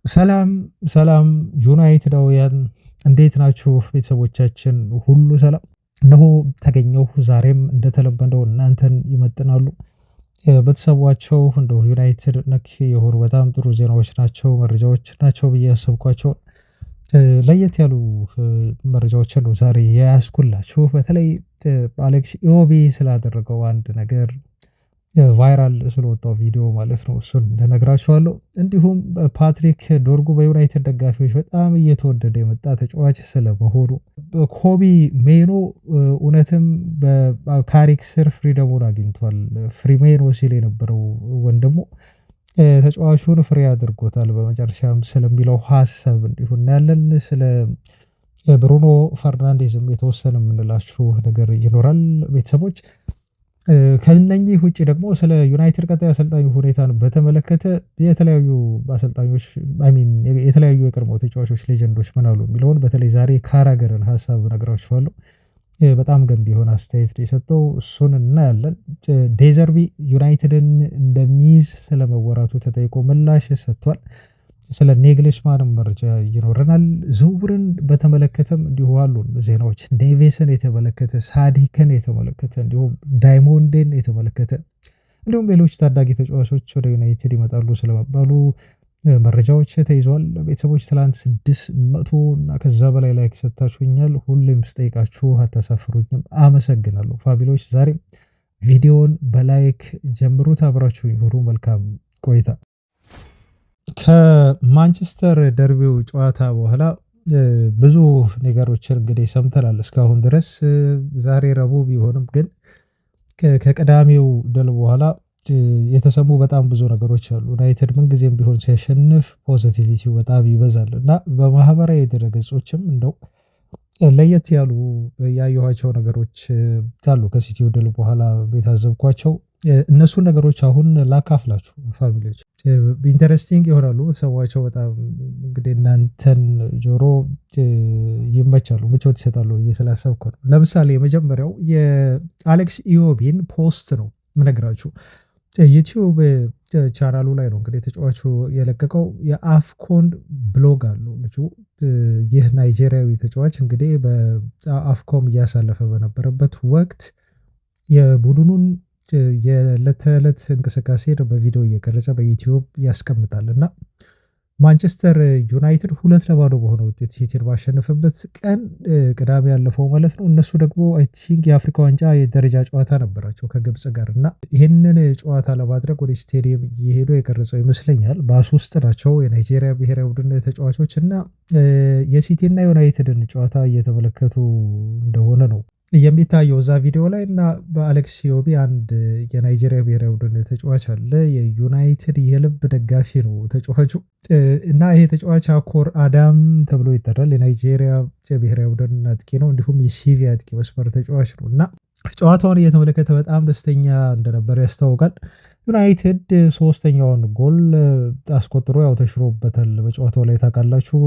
ሰላም ሰላም ዩናይትዳውያን እንዴት ናችሁ? ቤተሰቦቻችን ሁሉ ሰላም እነሆ ተገኘሁ። ዛሬም እንደተለመደው እናንተን ይመጥናሉ በተሰቧቸው እንደው ዩናይትድ ነክ የሆኑ በጣም ጥሩ ዜናዎች ናቸው፣ መረጃዎች ናቸው ብዬ ያሰብኳቸውን ለየት ያሉ መረጃዎችን ነው ዛሬ የያዝኩላችሁ። በተለይ አሌክስ ኢዮቢ ስላደረገው አንድ ነገር ቫይራል ስለወጣው ቪዲዮ ማለት ነው። እሱን እነግራችኋለሁ። እንዲሁም ፓትሪክ ዶርጉ በዩናይትድ ደጋፊዎች በጣም እየተወደደ የመጣ ተጫዋች ስለመሆኑ፣ ኮቢ ሜኖ እውነትም በካሪክ ስር ፍሪደሙን አግኝቷል። ፍሪሜኖ ሲል የነበረው ወንድሙ ተጫዋቹን ፍሬ አድርጎታል በመጨረሻም ስለሚለው ሀሳብ እንዲሁ እናያለን። ስለ ብሩኖ ፈርናንዴዝም የተወሰነ የምንላችሁ ነገር ይኖራል ቤተሰቦች። ከነኚህ ውጪ ደግሞ ስለ ዩናይትድ ቀጣይ አሰልጣኝ ሁኔታን በተመለከተ የተለያዩ አሰልጣኞች የተለያዩ የቀድሞ ተጫዋቾች ሌጀንዶች ምን አሉ የሚለውን በተለይ ዛሬ ካራገርን ሀሳብ እነግራችኋለሁ። በጣም ገንቢ የሆነ አስተያየት የሰጠው እሱን እናያለን። ዴዘርቢ ዩናይትድን እንደሚይዝ ስለመወራቱ ተጠይቆ ምላሽ ሰጥቷል። ስለ ኔግሊሽማንም መረጃ ይኖረናል። ዝውውርን በተመለከተም እንዲሁ አሉን ዜናዎች። ዴቪስን የተመለከተ፣ ሳዲክን የተመለከተ፣ እንዲሁም ዳይሞንድን የተመለከተ እንዲሁም ሌሎች ታዳጊ ተጫዋቾች ወደ ዩናይትድ ይመጣሉ ስለመባሉ መረጃዎች ተይዘዋል። ቤተሰቦች ትላንት 600 እና ከዛ በላይ ላይክ ሰጥታችሁኛል። ሁሌም ስጠይቃችሁ አታሳፍሩኝም፣ አመሰግናለሁ። ፋሚሊዎች ዛሬም ቪዲዮውን በላይክ ጀምሩት። አብራችሁ ይሁኑ። መልካም ቆይታ። ከማንቸስተር ደርቢው ጨዋታ በኋላ ብዙ ነገሮችን እንግዲህ ሰምተናል እስካሁን ድረስ። ዛሬ ረቡዕ ቢሆንም ግን ከቀዳሚው ድል በኋላ የተሰሙ በጣም ብዙ ነገሮች አሉ። ዩናይትድ ምንጊዜም ቢሆን ሲያሸንፍ ፖዚቲቪቲው በጣም ይበዛል እና በማህበራዊ ድረገጾችም እንደው ለየት ያሉ ያየኋቸው ነገሮች አሉ። ከሲቲው ድል በኋላ የታዘብኳቸው እነሱን ነገሮች አሁን ላካፍላችሁ ፋሚሊዎች፣ ኢንተረስቲንግ ይሆናሉ ሰዋቸው። በጣም እንግዲህ እናንተን ጆሮ ይመቻሉ፣ ምቾት ይሰጣሉ ስላሰብኩ ነው። ለምሳሌ የመጀመሪያው የአሌክስ ኢዮቢን ፖስት ነው ምነግራችሁ። ዩቲዩብ ቻናሉ ላይ ነው እንግዲህ ተጫዋቹ የለቀቀው። የአፍኮን ብሎግ አለው ልጁ። ይህ ናይጄሪያዊ ተጫዋች እንግዲህ በአፍኮም እያሳለፈ በነበረበት ወቅት የቡድኑን የዕለት ተዕለት እንቅስቃሴ በቪዲዮ እየቀረጸ በዩቲዩብ ያስቀምጣል እና ማንቸስተር ዩናይትድ 2-0 በሆነ ውጤት ሲቲን ባሸነፈበት ቀን ቅዳሜ ያለፈው ማለት ነው። እነሱ ደግሞ አይ ቲንክ የአፍሪካ ዋንጫ የደረጃ ጨዋታ ነበራቸው ከግብጽ ጋር እና ይህንን ጨዋታ ለማድረግ ወደ ስቴዲየም እየሄዱ የቀረጸው ይመስለኛል። ባስ ውስጥ ናቸው የናይጄሪያ ብሔራዊ ቡድን ተጫዋቾች እና የሲቲና ዩናይትድን ጨዋታ እየተመለከቱ እንደሆነ ነው የሚታየው እዛ ቪዲዮ ላይ። እና በአሌክስ ኢዮቢ አንድ የናይጄሪያ ብሔራዊ ቡድን ተጫዋች አለ። የዩናይትድ የልብ ደጋፊ ነው ተጫዋቹ እና ይሄ ተጫዋች አኮር አዳም ተብሎ ይጠራል። የናይጄሪያ ብሔራዊ ቡድን አጥቂ ነው፣ እንዲሁም የሲቪ አጥቂ መስመር ተጫዋች ነው እና ጨዋታውን እየተመለከተ በጣም ደስተኛ እንደነበር ያስታውቃል። ዩናይትድ ሶስተኛውን ጎል አስቆጥሮ ያው ተሽሮበታል በጨዋታው ላይ ታውቃላችሁ።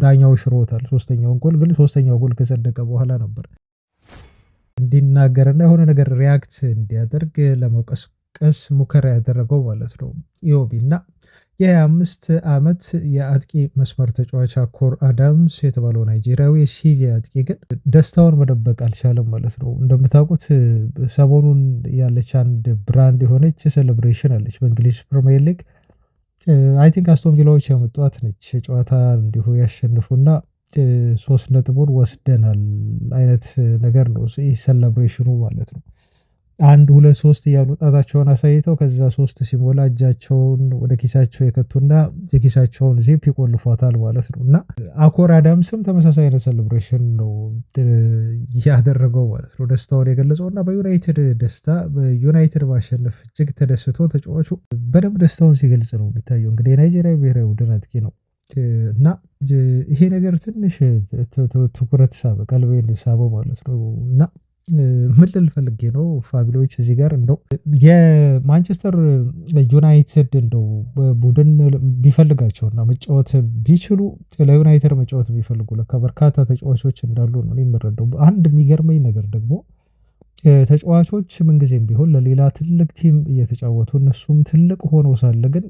ዳኛው ሽሮታል ሶስተኛውን ጎል። ግን ሶስተኛው ጎል ከጸደቀ በኋላ ነበር እንዲናገርና የሆነ ነገር ሪያክት እንዲያደርግ ለመቀስቀስ ሙከራ ያደረገው ማለት ነው ኢዮቢ። እና የ25 ዓመት የአጥቂ መስመር ተጫዋች አኮር አዳምስ የተባለው ናይጄሪያዊ የሲቪ አጥቂ ግን ደስታውን መደበቅ አልቻለም ማለት ነው። እንደምታውቁት ሰሞኑን ያለች አንድ ብራንድ የሆነች ሴሌብሬሽን አለች በእንግሊዝ ፕሪሚየር ሊግ። አይ ቲንክ አስቶን ቪላዎች ያመጧት ነች። ጨዋታ እንዲሁ ያሸንፉና 3 ነጥቡን ወስደናል አይነት ነገር ነው ሴሌብሬሽኑ ማለት ነው። 1 2 3 እያሉ ጣታቸውን አሳይተው ከዛ 3 ሲሞላ እጃቸውን ወደ ኪሳቸው የከቱና የኪሳቸውን ዚፕ ይቆልፏታል ማለት ነው። እና አኮር አዳምስም ተመሳሳይ አይነት ሴሌብሬሽን ነው ያደረገው ማለት ነው፣ ደስታውን የገለጸው። እና በዩናይትድ ደስታ በዩናይትድ ማሸነፍ እጅግ ተደስቶ ተጫዋቹ በደንብ ደስታውን ሲገልጽ ነው የሚታየው። እንግዲህ የናይጄሪያ ብሔራዊ ቡድን አጥቂ ነው እና ይሄ ነገር ትንሽ ትኩረት ሳበ፣ ቀልቤን ሳበው ማለት ነው። እና ምን ልል ፈልጌ ነው ፋሚሊዎች እዚህ ጋር እንደው የማንቸስተር ዩናይትድ እንደው ቡድን ቢፈልጋቸውና መጫወት ቢችሉ ለዩናይትድ መጫወት ቢፈልጉ ለካ በርካታ ተጫዋቾች እንዳሉ ነው የምረዳው። አንድ የሚገርመኝ ነገር ደግሞ ተጫዋቾች ምንጊዜም ቢሆን ለሌላ ትልቅ ቲም እየተጫወቱ እነሱም ትልቅ ሆነው ሳለ ግን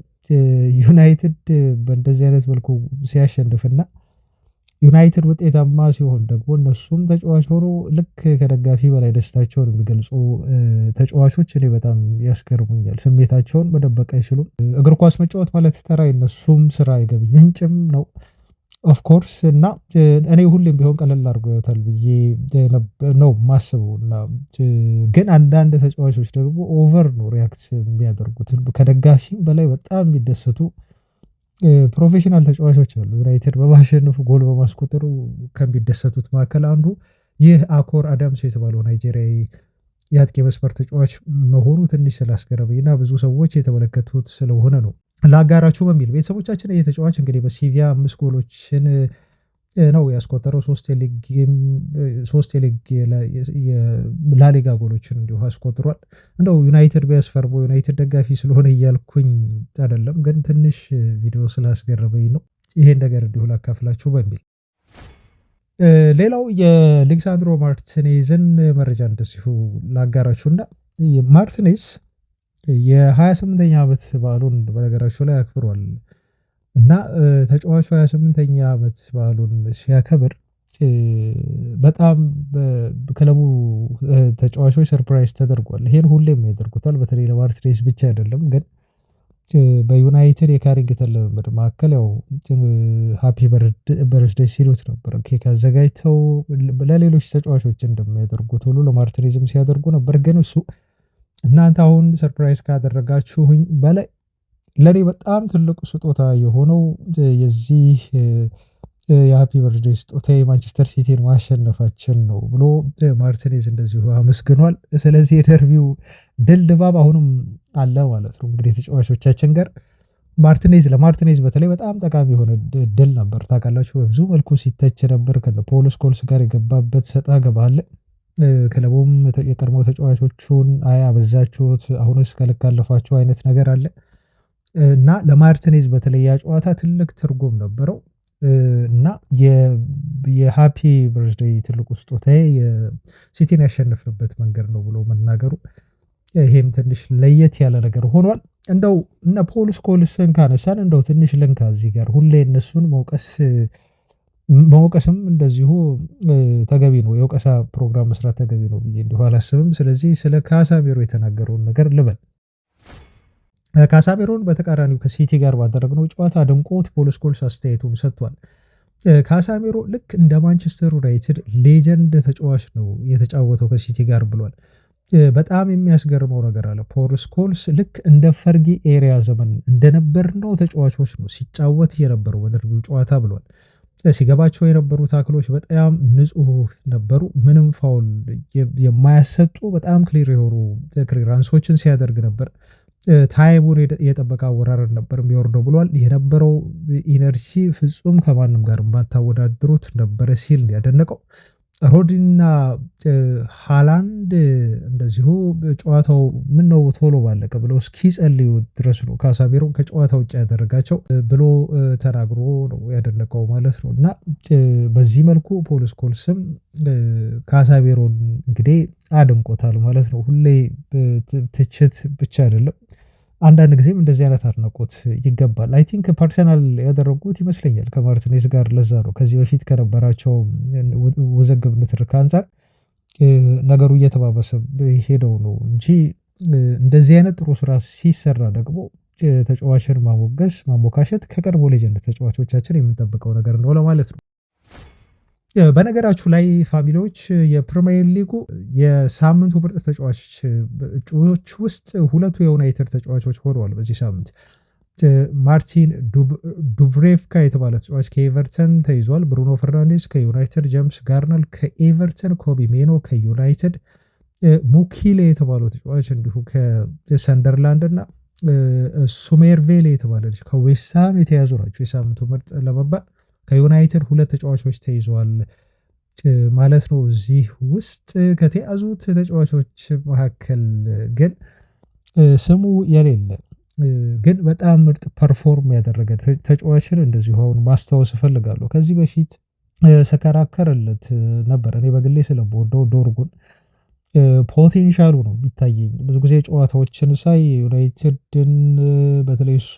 ዩናይትድ በእንደዚህ አይነት መልኩ ሲያሸንፍና ዩናይትድ ውጤታማ ሲሆን ደግሞ እነሱም ተጫዋች ሆኖ ልክ ከደጋፊ በላይ ደስታቸውን የሚገልጹ ተጫዋቾች እኔ በጣም ያስገርሙኛል። ስሜታቸውን መደበቅ አይችሉም። እግር ኳስ መጫወት ማለት ተራ የነሱም ስራ የገቢ ምንጭም ነው። ኦፍ ኮርስ እና እኔ ሁሌም ቢሆን ቀለል አድርገው ያዩታል ብዬ ነው ማስበው እና ግን አንዳንድ ተጫዋቾች ደግሞ ኦቨር ነው ሪያክት የሚያደርጉት ከደጋፊም በላይ በጣም የሚደሰቱ ፕሮፌሽናል ተጫዋቾች አሉ። ዩናይትድ በማሸነፉ ጎል በማስቆጠሩ ከሚደሰቱት መካከል አንዱ ይህ አኮር አዳምስ የተባለው ናይጄሪያዊ የአጥቂ መስመር ተጫዋች መሆኑ ትንሽ ስላስገረመኝ እና ብዙ ሰዎች የተመለከቱት ስለሆነ ነው ላጋራችሁ በሚል ቤተሰቦቻችን እየተጫዋች እንግዲህ በሲቪያ 5 ጎሎችን ነው ያስቆጠረው። 3 የሊግ የላሊጋ ጎሎችን እንዲሁ አስቆጥሯል። እንደው ዩናይትድ ቢያስፈርመው ዩናይትድ ደጋፊ ስለሆነ እያልኩኝ አይደለም፣ ግን ትንሽ ቪዲዮ ስላስገረመኝ ነው ይሄን ነገር እንዲሁ ላካፍላችሁ በሚል። ሌላው የአሌክሳንድሮ ማርቲኔዝን መረጃ እንደዚሁ ላጋራችሁና ማርቲኔዝ የ28ኛ ዓመት በዓሉን በነገራችሁ ላይ አክብሯል እና ተጫዋቹ 28ኛ ዓመት በዓሉን ሲያከብር በጣም ክለቡ ተጫዋቾች ሰርፕራይዝ ተደርጓል። ይሄን ሁሌም ያደርጉታል፣ በተለይ ለማርቲኔዝ ብቻ አይደለም። ግን በዩናይትድ የካሪንግተን ልምምድ መካከል ያው ሃፒ በርዝዴይ ሲሉት ነበር። ኬክ አዘጋጅተው ለሌሎች ተጫዋቾች እንደሚያደርጉት ሁሉ ለማርቲኔዝም ሲያደርጉ ነበር። ግን እሱ እናንተ አሁን ሰርፕራይዝ ካደረጋችሁኝ በላይ ለኔ በጣም ትልቅ ስጦታ የሆነው የዚህ የሃፒ በርዝዴይ ስጦታ የማንቸስተር ሲቲን ማሸነፋችን ነው ብሎ ማርቲኔዝ እንደዚሁ አመስግኗል። ስለዚህ የደርቢው ድል ድባብ አሁንም አለ ማለት ነው። እንግዲህ ተጫዋቾቻችን ጋር ለማርቲኔዝ በተለይ በጣም ጠቃሚ የሆነ ድል ነበር። ታውቃላችሁ በብዙ መልኩ ሲተች ነበር። ከፖል ስኮልስ ጋር የገባበት ሰጣ ገባ አለ። ክለቡም የቀድሞ ተጫዋቾቹን አበዛችሁት፣ አሁንስ ከልክ አለፋችሁ አይነት ነገር አለ እና ለማርቲኔዝ በተለይ ያ ጨዋታ ትልቅ ትርጉም ነበረው እና የሃፒ በርዝዴይ ትልቁ ስጦታዬ የሲቲን ያሸነፍንበት መንገድ ነው ብሎ መናገሩ ይሄም ትንሽ ለየት ያለ ነገር ሆኗል። እንደው እነ ፖል ስኮልስን ካነሳን እንደው ትንሽ ልንካ እዚህ ጋር ሁሌ እነሱን መውቀስም እንደዚሁ ተገቢ ነው። የወቀሳ ፕሮግራም መስራት ተገቢ ነው ብዬ እንዲሁ አላስብም። ስለዚህ ስለ ካሳሜሮ የተናገረውን ነገር ልበል። ካሳሜሮን በተቃራኒው ከሲቲ ጋር ባደረግነው ጨዋታ ድንቆት ፖል ስኮልስ አስተያየቱን ሰጥቷል። ካሳሜሮ ልክ እንደ ማንቸስተር ዩናይትድ ሌጀንድ ተጫዋች ነው የተጫወተው ከሲቲ ጋር ብሏል። በጣም የሚያስገርመው ነገር አለ። ፖል ስኮልስ ልክ እንደ ፈርጊ ኤሪያ ዘመን እንደነበርነው ተጫዋቾች ነው ሲጫወት የነበረው በደርቢው ጨዋታ ብሏል። ሲገባቸው የነበሩ ታክሎች በጣም ንጹህ ነበሩ። ምንም ፋውል የማያሰጡ በጣም ክሊር የሆኑ ክሊራንሶችን ሲያደርግ ነበር። ታይሙን የጠበቀ አወራረድ ነበር የሚወርደው ብሏል። የነበረው ኢነርጂ ፍጹም ከማንም ጋር የማታወዳድሩት ነበረ ሲል ያደነቀው። ሮድሪና ሃላንድ እንደዚሁ ጨዋታው ምነው ቶሎ ባለቀ ብለው እስኪጸልዩ ድረስ ነው ካሳሜሮን ከጨዋታ ውጭ ያደረጋቸው ብሎ ተናግሮ ነው ያደነቀው ማለት ነው። እና በዚህ መልኩ ፖል ስኮልስም ካሳሜሮን እንግዲህ አድንቆታል ማለት ነው። ሁሌ ትችት ብቻ አይደለም፣ አንዳንድ ጊዜም እንደዚህ አይነት አድናቆት ይገባል። አይ ቲንክ ፐርሰናል ያደረጉት ይመስለኛል ከማርቲኔዝ ጋር። ለዛ ነው ከዚህ በፊት ከነበራቸው ውዝግብ ንትርክ አንጻር ነገሩ እየተባባሰ ሄደው ነው እንጂ እንደዚህ አይነት ጥሩ ስራ ሲሰራ ደግሞ ተጫዋችን ማሞካሸት ከቀድሞ ሌጀንድ ተጫዋቾቻችን የምንጠብቀው ነገር ነው ለማለት ነው። በነገራችሁ ላይ ፋሚሊዎች የፕሪሚየር ሊጉ የሳምንቱ ምርጥ ተጫዋች እጩዎች ውስጥ ሁለቱ የዩናይትድ ተጫዋቾች ሆነዋል። በዚህ ሳምንት ማርቲን ዱብሬቭካ የተባለ ተጫዋች ከኤቨርተን ተይዟል። ብሩኖ ፈርናንዴዝ ከዩናይትድ፣ ጄምስ ጋርነል ከኤቨርተን፣ ኮቢ ሜኖ ከዩናይትድ፣ ሙኪሌ የተባለው ተጫዋች እንዲሁ ከሰንደርላንድ እና ሱሜርቬሌ የተባለ ከዌስትሃም የተያዙ ናቸው የሳምንቱ ምርጥ ለመባል። ከዩናይትድ 2 ተጫዋቾች ተይዘዋል ማለት ነው። እዚህ ውስጥ ከተያዙት ተጫዋቾች መካከል ግን ስሙ የሌለ ግን በጣም ምርጥ ፐርፎርም ያደረገ ተጫዋችን እንደዚሁ አሁን ማስታወስ እፈልጋለሁ። ከዚህ በፊት ስከራከርለት ነበር እኔ በግሌ ስለምወደው ዶርጉን ፖቴንሻሉ ነው የሚታየኝ። ብዙ ጊዜ ጨዋታዎችን ሳይ ዩናይትድን በተለይ እሱ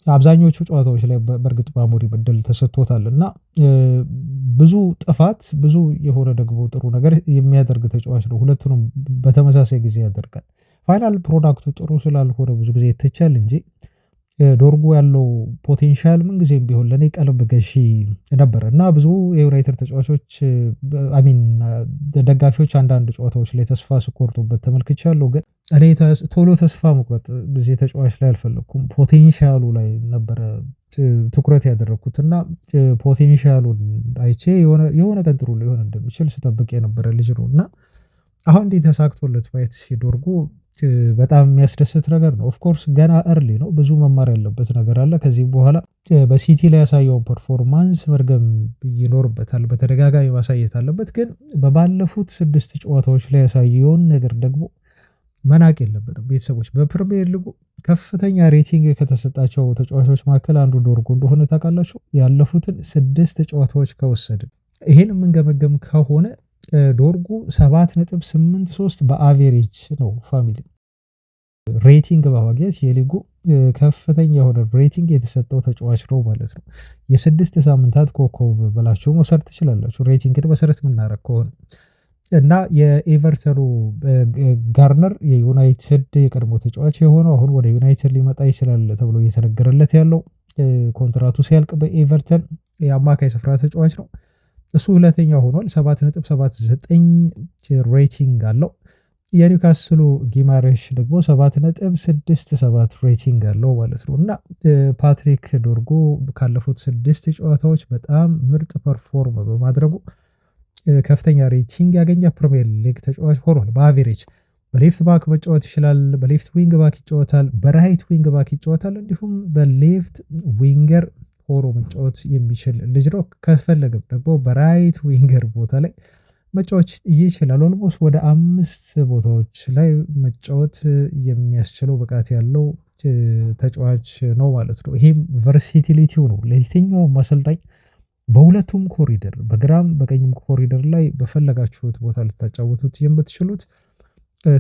አብዛኞቹ ጨዋታዎች ላይ በእርግጥ በአሞሪም እድል ተሰጥቶታል እና ብዙ ጥፋት ብዙ የሆነ ደግሞ ጥሩ ነገር የሚያደርግ ተጫዋች ነው። ሁለቱንም በተመሳሳይ ጊዜ ያደርጋል። ፋይናል ፕሮዳክቱ ጥሩ ስላልሆነ ብዙ ጊዜ ይተቻል እንጂ ዶርጉ ያለው ፖቴንሻል ምንጊዜም ቢሆን ለእኔ ቀልብ ገዢ ነበረ እና ብዙ የዩናይትድ ተጫዋቾች አሚን ደጋፊዎች አንዳንድ ጨዋታዎች ላይ ተስፋ ሲቆርጡበት ተመልክቻለሁ። ግን እኔ ቶሎ ተስፋ መቁረጥ በዚህ ተጫዋች ላይ አልፈለኩም። ፖቴንሻሉ ላይ ነበረ ትኩረት ያደረኩት እና ፖቴንሻሉን አይቼ የሆነ ቀን ጥሩ ሊሆን እንደሚችል ስጠብቅ የነበረ ልጅ ነው እና አሁን እንዲህ ተሳክቶለት ማየት ሲዶርጉ በጣም የሚያስደስት ነገር ነው። ኦፍኮርስ ገና እርሊ ነው፣ ብዙ መማር ያለበት ነገር አለ። ከዚህም በኋላ በሲቲ ላይ ያሳየውን ፐርፎርማንስ መርገም ይኖርበታል፣ በተደጋጋሚ ማሳየት አለበት። ግን በባለፉት 6 ጨዋታዎች ላይ ያሳየውን ነገር ደግሞ መናቅ የለብንም ቤተሰቦች። በፕሪሚየር ሊጉ ከፍተኛ ሬቲንግ ከተሰጣቸው ተጫዋቾች መካከል አንዱ ዶርጉ እንደሆነ ታውቃላችሁ። ያለፉትን 6 ጨዋታዎች ከወሰድን ይሄን የምንገመገም ከሆነ ዶርጉ 7.83 በአቬሬጅ ነው ፋሚሊ ሬቲንግ በማግኘት የሊጉ ከፍተኛ የሆነ ሬቲንግ የተሰጠው ተጫዋች ነው ማለት ነው። የ6 ሳምንታት ኮከብ ብላችሁ መውሰድ ትችላላችሁ ሬቲንግን መሰረት የምናደርግ ከሆነ እና የኤቨርተኑ ጋርነር የዩናይትድ የቀድሞ ተጫዋች የሆነው አሁን ወደ ዩናይትድ ሊመጣ ይችላል ተብሎ እየተነገረለት ያለው ኮንትራቱ ሲያልቅ በኤቨርተን የአማካይ ስፍራ ተጫዋች ነው። እሱ ሁለተኛ ሆኗል። 7.79 ሬቲንግ አለው። የኒውካስሉ ጊማሬሽ ደግሞ 7.67 ሬቲንግ አለው ማለት ነው እና ፓትሪክ ዶርጉ ካለፉት 6 ጨዋታዎች በጣም ምርጥ ፐርፎርም በማድረጉ ከፍተኛ ሬቲንግ ያገኘ ፕሪሚየር ሊግ ተጫዋች ሆኗል። በአቬሬጅ በሌፍት ባክ መጫወት ይችላል፣ በሌፍት ዊንግ ባክ ይጫወታል፣ በራይት ዊንግ ባክ ይጫወታል፣ እንዲሁም በሌፍት ዊንገር ሆኖ መጫወት የሚችል ልጅ ነው። ከፈለገም ደግሞ በራይት ዊንገር ቦታ ላይ መጫወት ይችላል። ኦልሞስት ወደ 5 ቦታዎች ላይ መጫወት የሚያስችለው ብቃት ያለው ተጫዋች ነው ማለት ነው። ይሄም ቨርሲቲሊቲው ነው ለየትኛውም አሰልጣኝ በሁለቱም ኮሪደር በግራም በቀኝም ኮሪደር ላይ በፈለጋችሁት ቦታ ልታጫወቱት የምትችሉት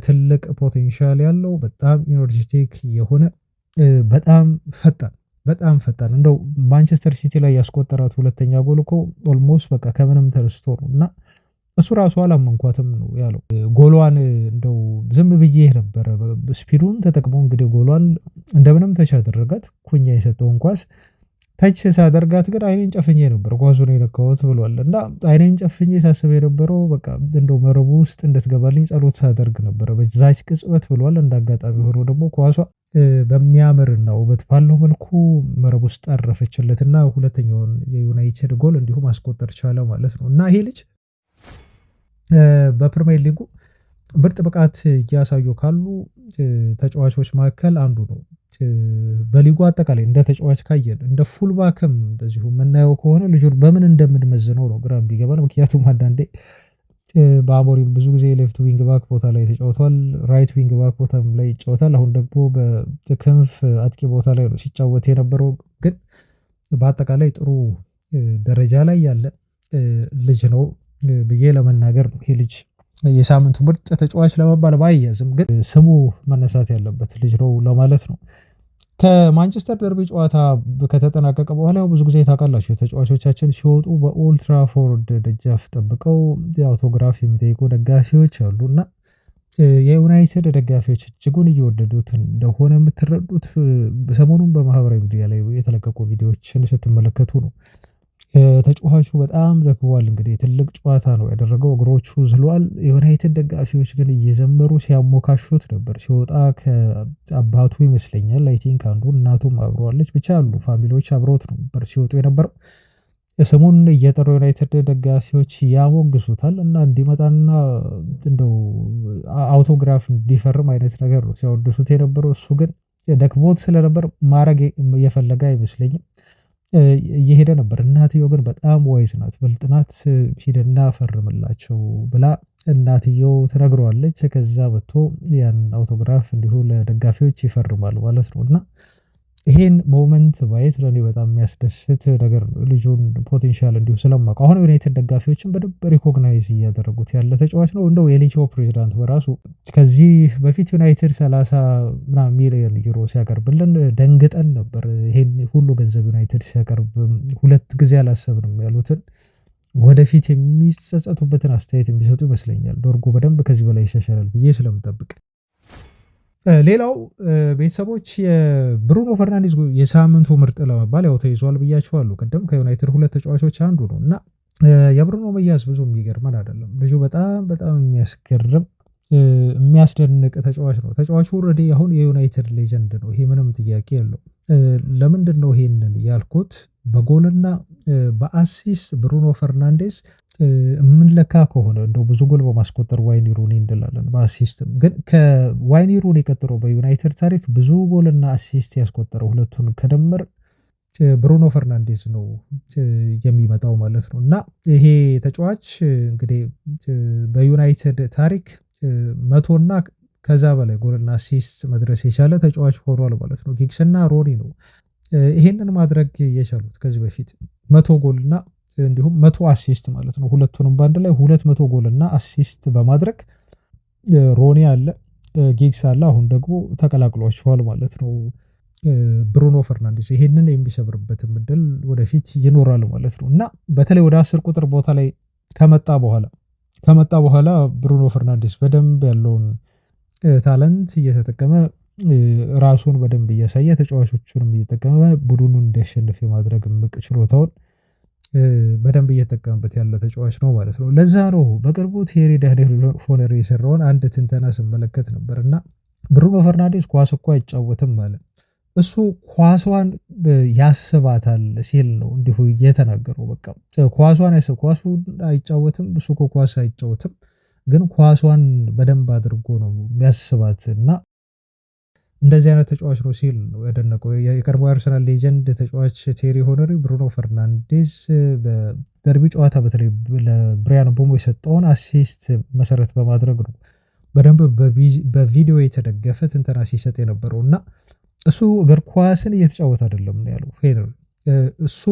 ትልቅ ፖቴንሻል ያለው በጣም ኢነርጂቲክ የሆነ በጣም ፈጣን እንደው ማንቸስተር ሲቲ ላይ ያስቆጠራት ሁለተኛ ጎል እኮ ኦልሞስት በቃ ከምንም ተነስቶ ነው እና እሱ ራሱ አላመንኳትም ነው ያለው። ጎሏን እንደው ዝም ብዬ ነበረ ስፒዱን ተጠቅሞ እንግዲህ ጎሏን እንደምንም ተች አደረጋት። ኩኛ የሰጠውን ኳስ ተች ሳደርጋት ግን አይኔን ጨፍኜ ነበር ኳሱን የነካሁት ብሏል እና አይኔን ጨፍኜ ሳስብ የነበረው በቃ እንደው መረቡ ውስጥ እንድትገባልኝ ጸሎት ሳደርግ ነበረ በዛች ቅጽበት ብሏል። እንዳጋጣሚ ሆኖ ደግሞ ኳሷ በሚያምርና ውበት ባለው መልኩ መረብ ውስጥ አረፈችለትና ሁለተኛውን የዩናይትድ ጎል እንዲሁ ማስቆጠር ቻለ ማለት ነው እና ይሄ ልጅ በፕሪሚየር ሊጉ ምርጥ ብቃት እያሳዩ ካሉ ተጫዋቾች መካከል አንዱ ነው። በሊጉ አጠቃላይ እንደ ተጫዋች ካየን እንደ ፉልባክም እንደዚሁ የምናየው ከሆነ ልጁን በምን እንደምንመዝነው ነው ግራ ቢገባን። ምክንያቱም አንዳንዴ በአሞሪም ብዙ ጊዜ ሌፍት ዊንግ ባክ ቦታ ላይ ተጫውቷል፣ ራይት ዊንግ ባክ ቦታም ላይ ይጫወታል። አሁን ደግሞ በክንፍ አጥቂ ቦታ ላይ ነው ሲጫወት የነበረው። ግን በአጠቃላይ ጥሩ ደረጃ ላይ ያለ ልጅ ነው ብዬ ለመናገር ነው። ይሄ ልጅ የሳምንቱ ምርጥ ተጫዋች ለመባል ባይያዝም ግን ስሙ መነሳት ያለበት ልጅ ነው ለማለት ነው። ከማንቸስተር ደርቢ ጨዋታ ከተጠናቀቀ በኋላ ብዙ ጊዜ ታውቃላችሁ ተጫዋቾቻችን ሲወጡ በኦልትራፎርድ ደጃፍ ጠብቀው የአውቶግራፍ የሚጠይቁ ደጋፊዎች አሉና የዩናይትድ ደጋፊዎች እጅጉን እየወደዱት እንደሆነ የምትረዱት ሰሞኑን በማህበራዊ ሚዲያ ላይ የተለቀቁ ቪዲዮዎችን ስትመለከቱ ነው። ተጫዋቹ በጣም ደክሟል። እንግዲህ ትልቅ ጨዋታ ነው ያደረገው፣ እግሮቹ ዝሏል። የዩናይትድ ደጋፊዎች ግን እየዘመሩ ሲያሞካሹት ነበር። ሲወጣ ከአባቱ ይመስለኛል አይ ቲንክ አንዱ እናቱም አብረዋለች፣ ብቻ አሉ ፋሚሊዎች አብረውት ነበር ሲወጡ የነበረው። ሰሞኑን እየጠሩ ዩናይትድ ደጋፊዎች ያሞግሱታል እና እንዲመጣና እንደው አውቶግራፍ እንዲፈርም አይነት ነገር ነው ሲያወድሱት የነበረው። እሱ ግን ደክሞት ስለነበር ማድረግ እየፈለገ አይመስለኝም እየሄደ ነበር። እናትየው ግን በጣም ዋይዝ ናት፣ ብልጥ ናት። ሂድና ፈርምላቸው ብላ እናትየው ትነግረዋለች። ከዛ መጥቶ ያን አውቶግራፍ እንዲሁ ለደጋፊዎች ይፈርማል ማለት ነው እና ይሄን ሞመንት ማየት ለእኔ በጣም የሚያስደስት ነገር ነው። ልጁን ፖቴንሻል እንዲሁ ስለማውቀው አሁን ዩናይትድ ደጋፊዎችን በደንብ ሪኮግናይዝ እያደረጉት ያለ ተጫዋች ነው። እንደው የሊቼው ፕሬዚዳንት በራሱ ከዚህ በፊት ዩናይትድ 30 ምናምን ሚሊዮን ዩሮ ሲያቀርብልን ደንግጠን ነበር። ይሄን ሁሉ ገንዘብ ዩናይትድ ሲያቀርብ 2 ጊዜ አላሰብንም ያሉትን ወደፊት የሚጸጸቱበትን አስተያየት የሚሰጡ ይመስለኛል። ዶርጉ በደንብ ከዚህ በላይ ይሻሻላል ብዬ ስለምጠብቅ ሌላው ቤተሰቦች የብሩኖ ፈርናንዴዝ የሳምንቱ ምርጥ ለመባል ያው ተይዟል ብያችኋለሁ ቅድም። ከዩናይትድ 2 ተጫዋቾች አንዱ ነው እና የብሩኖ መያዝ ብዙ የሚገርመን አይደለም። ልጁ በጣም የሚያስገርም የሚያስደንቅ ተጫዋች ነው። ተጫዋቹ ኦልሬዲ አሁን የዩናይትድ ሌጀንድ ነው። ይሄ ምንም ጥያቄ የለው። ለምንድን ነው ይሄንን ያልኩት? በጎልና በአሲስት ብሩኖ ፈርናንዴዝ የምንለካ ከሆነ እንደው ብዙ ጎል በማስቆጠር ዋይኒ ሩኒ እንላለን። በአሲስትም ግን ከዋይኒ ሩኒ ቀጥሎ በዩናይትድ ታሪክ ብዙ ጎልና አሲስት ያስቆጠረው ሁለቱን ከደመር ብሩኖ ፈርናንዴዝ ነው የሚመጣው ማለት ነው። እና ይሄ ተጫዋች እንግዲህ በዩናይትድ ታሪክ 100 እና ከዛ በላይ ጎልና አሲስት መድረስ የቻለ ተጫዋች ሆኗል ማለት ነው። ጊግስና ሮኒ ነው ይሄንን ማድረግ የቻሉት ከዚህ በፊት 100 ጎልና እንዲሁም 100 አሲስት ማለት ነው። ሁለቱንም በአንድ ላይ 200 ጎል እና አሲስት በማድረግ ሮኒ አለ፣ ጊግስ አለ። አሁን ደግሞ ተቀላቅሏቸዋል ማለት ነው ብሩኖ ፈርናንዴዝ። ይሄንን የሚሰብርበትም እድል ወደፊት ይኖራል ማለት ነው እና በተለይ ወደ 10 ቁጥር ቦታ ላይ ከመጣ በኋላ ብሩኖ ፈርናንዴዝ በደንብ ያለውን ታለንት እየተጠቀመ ራሱን በደንብ እያሳየ ተጫዋቾቹንም እየተጠቀመ ቡድኑን እንዲያሸንፍ የማድረግ እምቅ ችሎታውን በደንብ እየተጠቀመበት ያለ ተጫዋች ነው ማለት ነው። ለዛ ነው በቅርቡ ቴሪ ዳንኤል ፎነሪ የሰራውን አንድ ትንተና ስመለከት ነበር እና ብሩኖ ፈርናንዴዝ ኳስ እኮ አይጫወትም ማለት እሱ ኳሷን ያስባታል ሲል ነው እንዲሁ እየተናገረው። በቃ ኳሷን አይጫወትም እሱ እኮ ኳስ አይጫወትም፣ ግን ኳሷን በደንብ አድርጎ ነው የሚያስባት እና እንደዚህ አይነት ተጫዋች ነው ሲል ነው ያደነቀው። የቀድሞ አርሰናል ሌጀንድ ተጫዋች ቴሪ ሆነሪ ብሩኖ ፈርናንዴዝ በደርቢ ጨዋታ በተለይ ለብሪያን ምቦሞ የሰጠውን አሲስት መሰረት በማድረግ ነው በደንብ በቪዲዮ የተደገፈ ትንተና ሲሰጥ የነበረው እና እሱ እግር ኳስን እየተጫወተ አይደለም ነው ያለው ሄነሪ። እሱ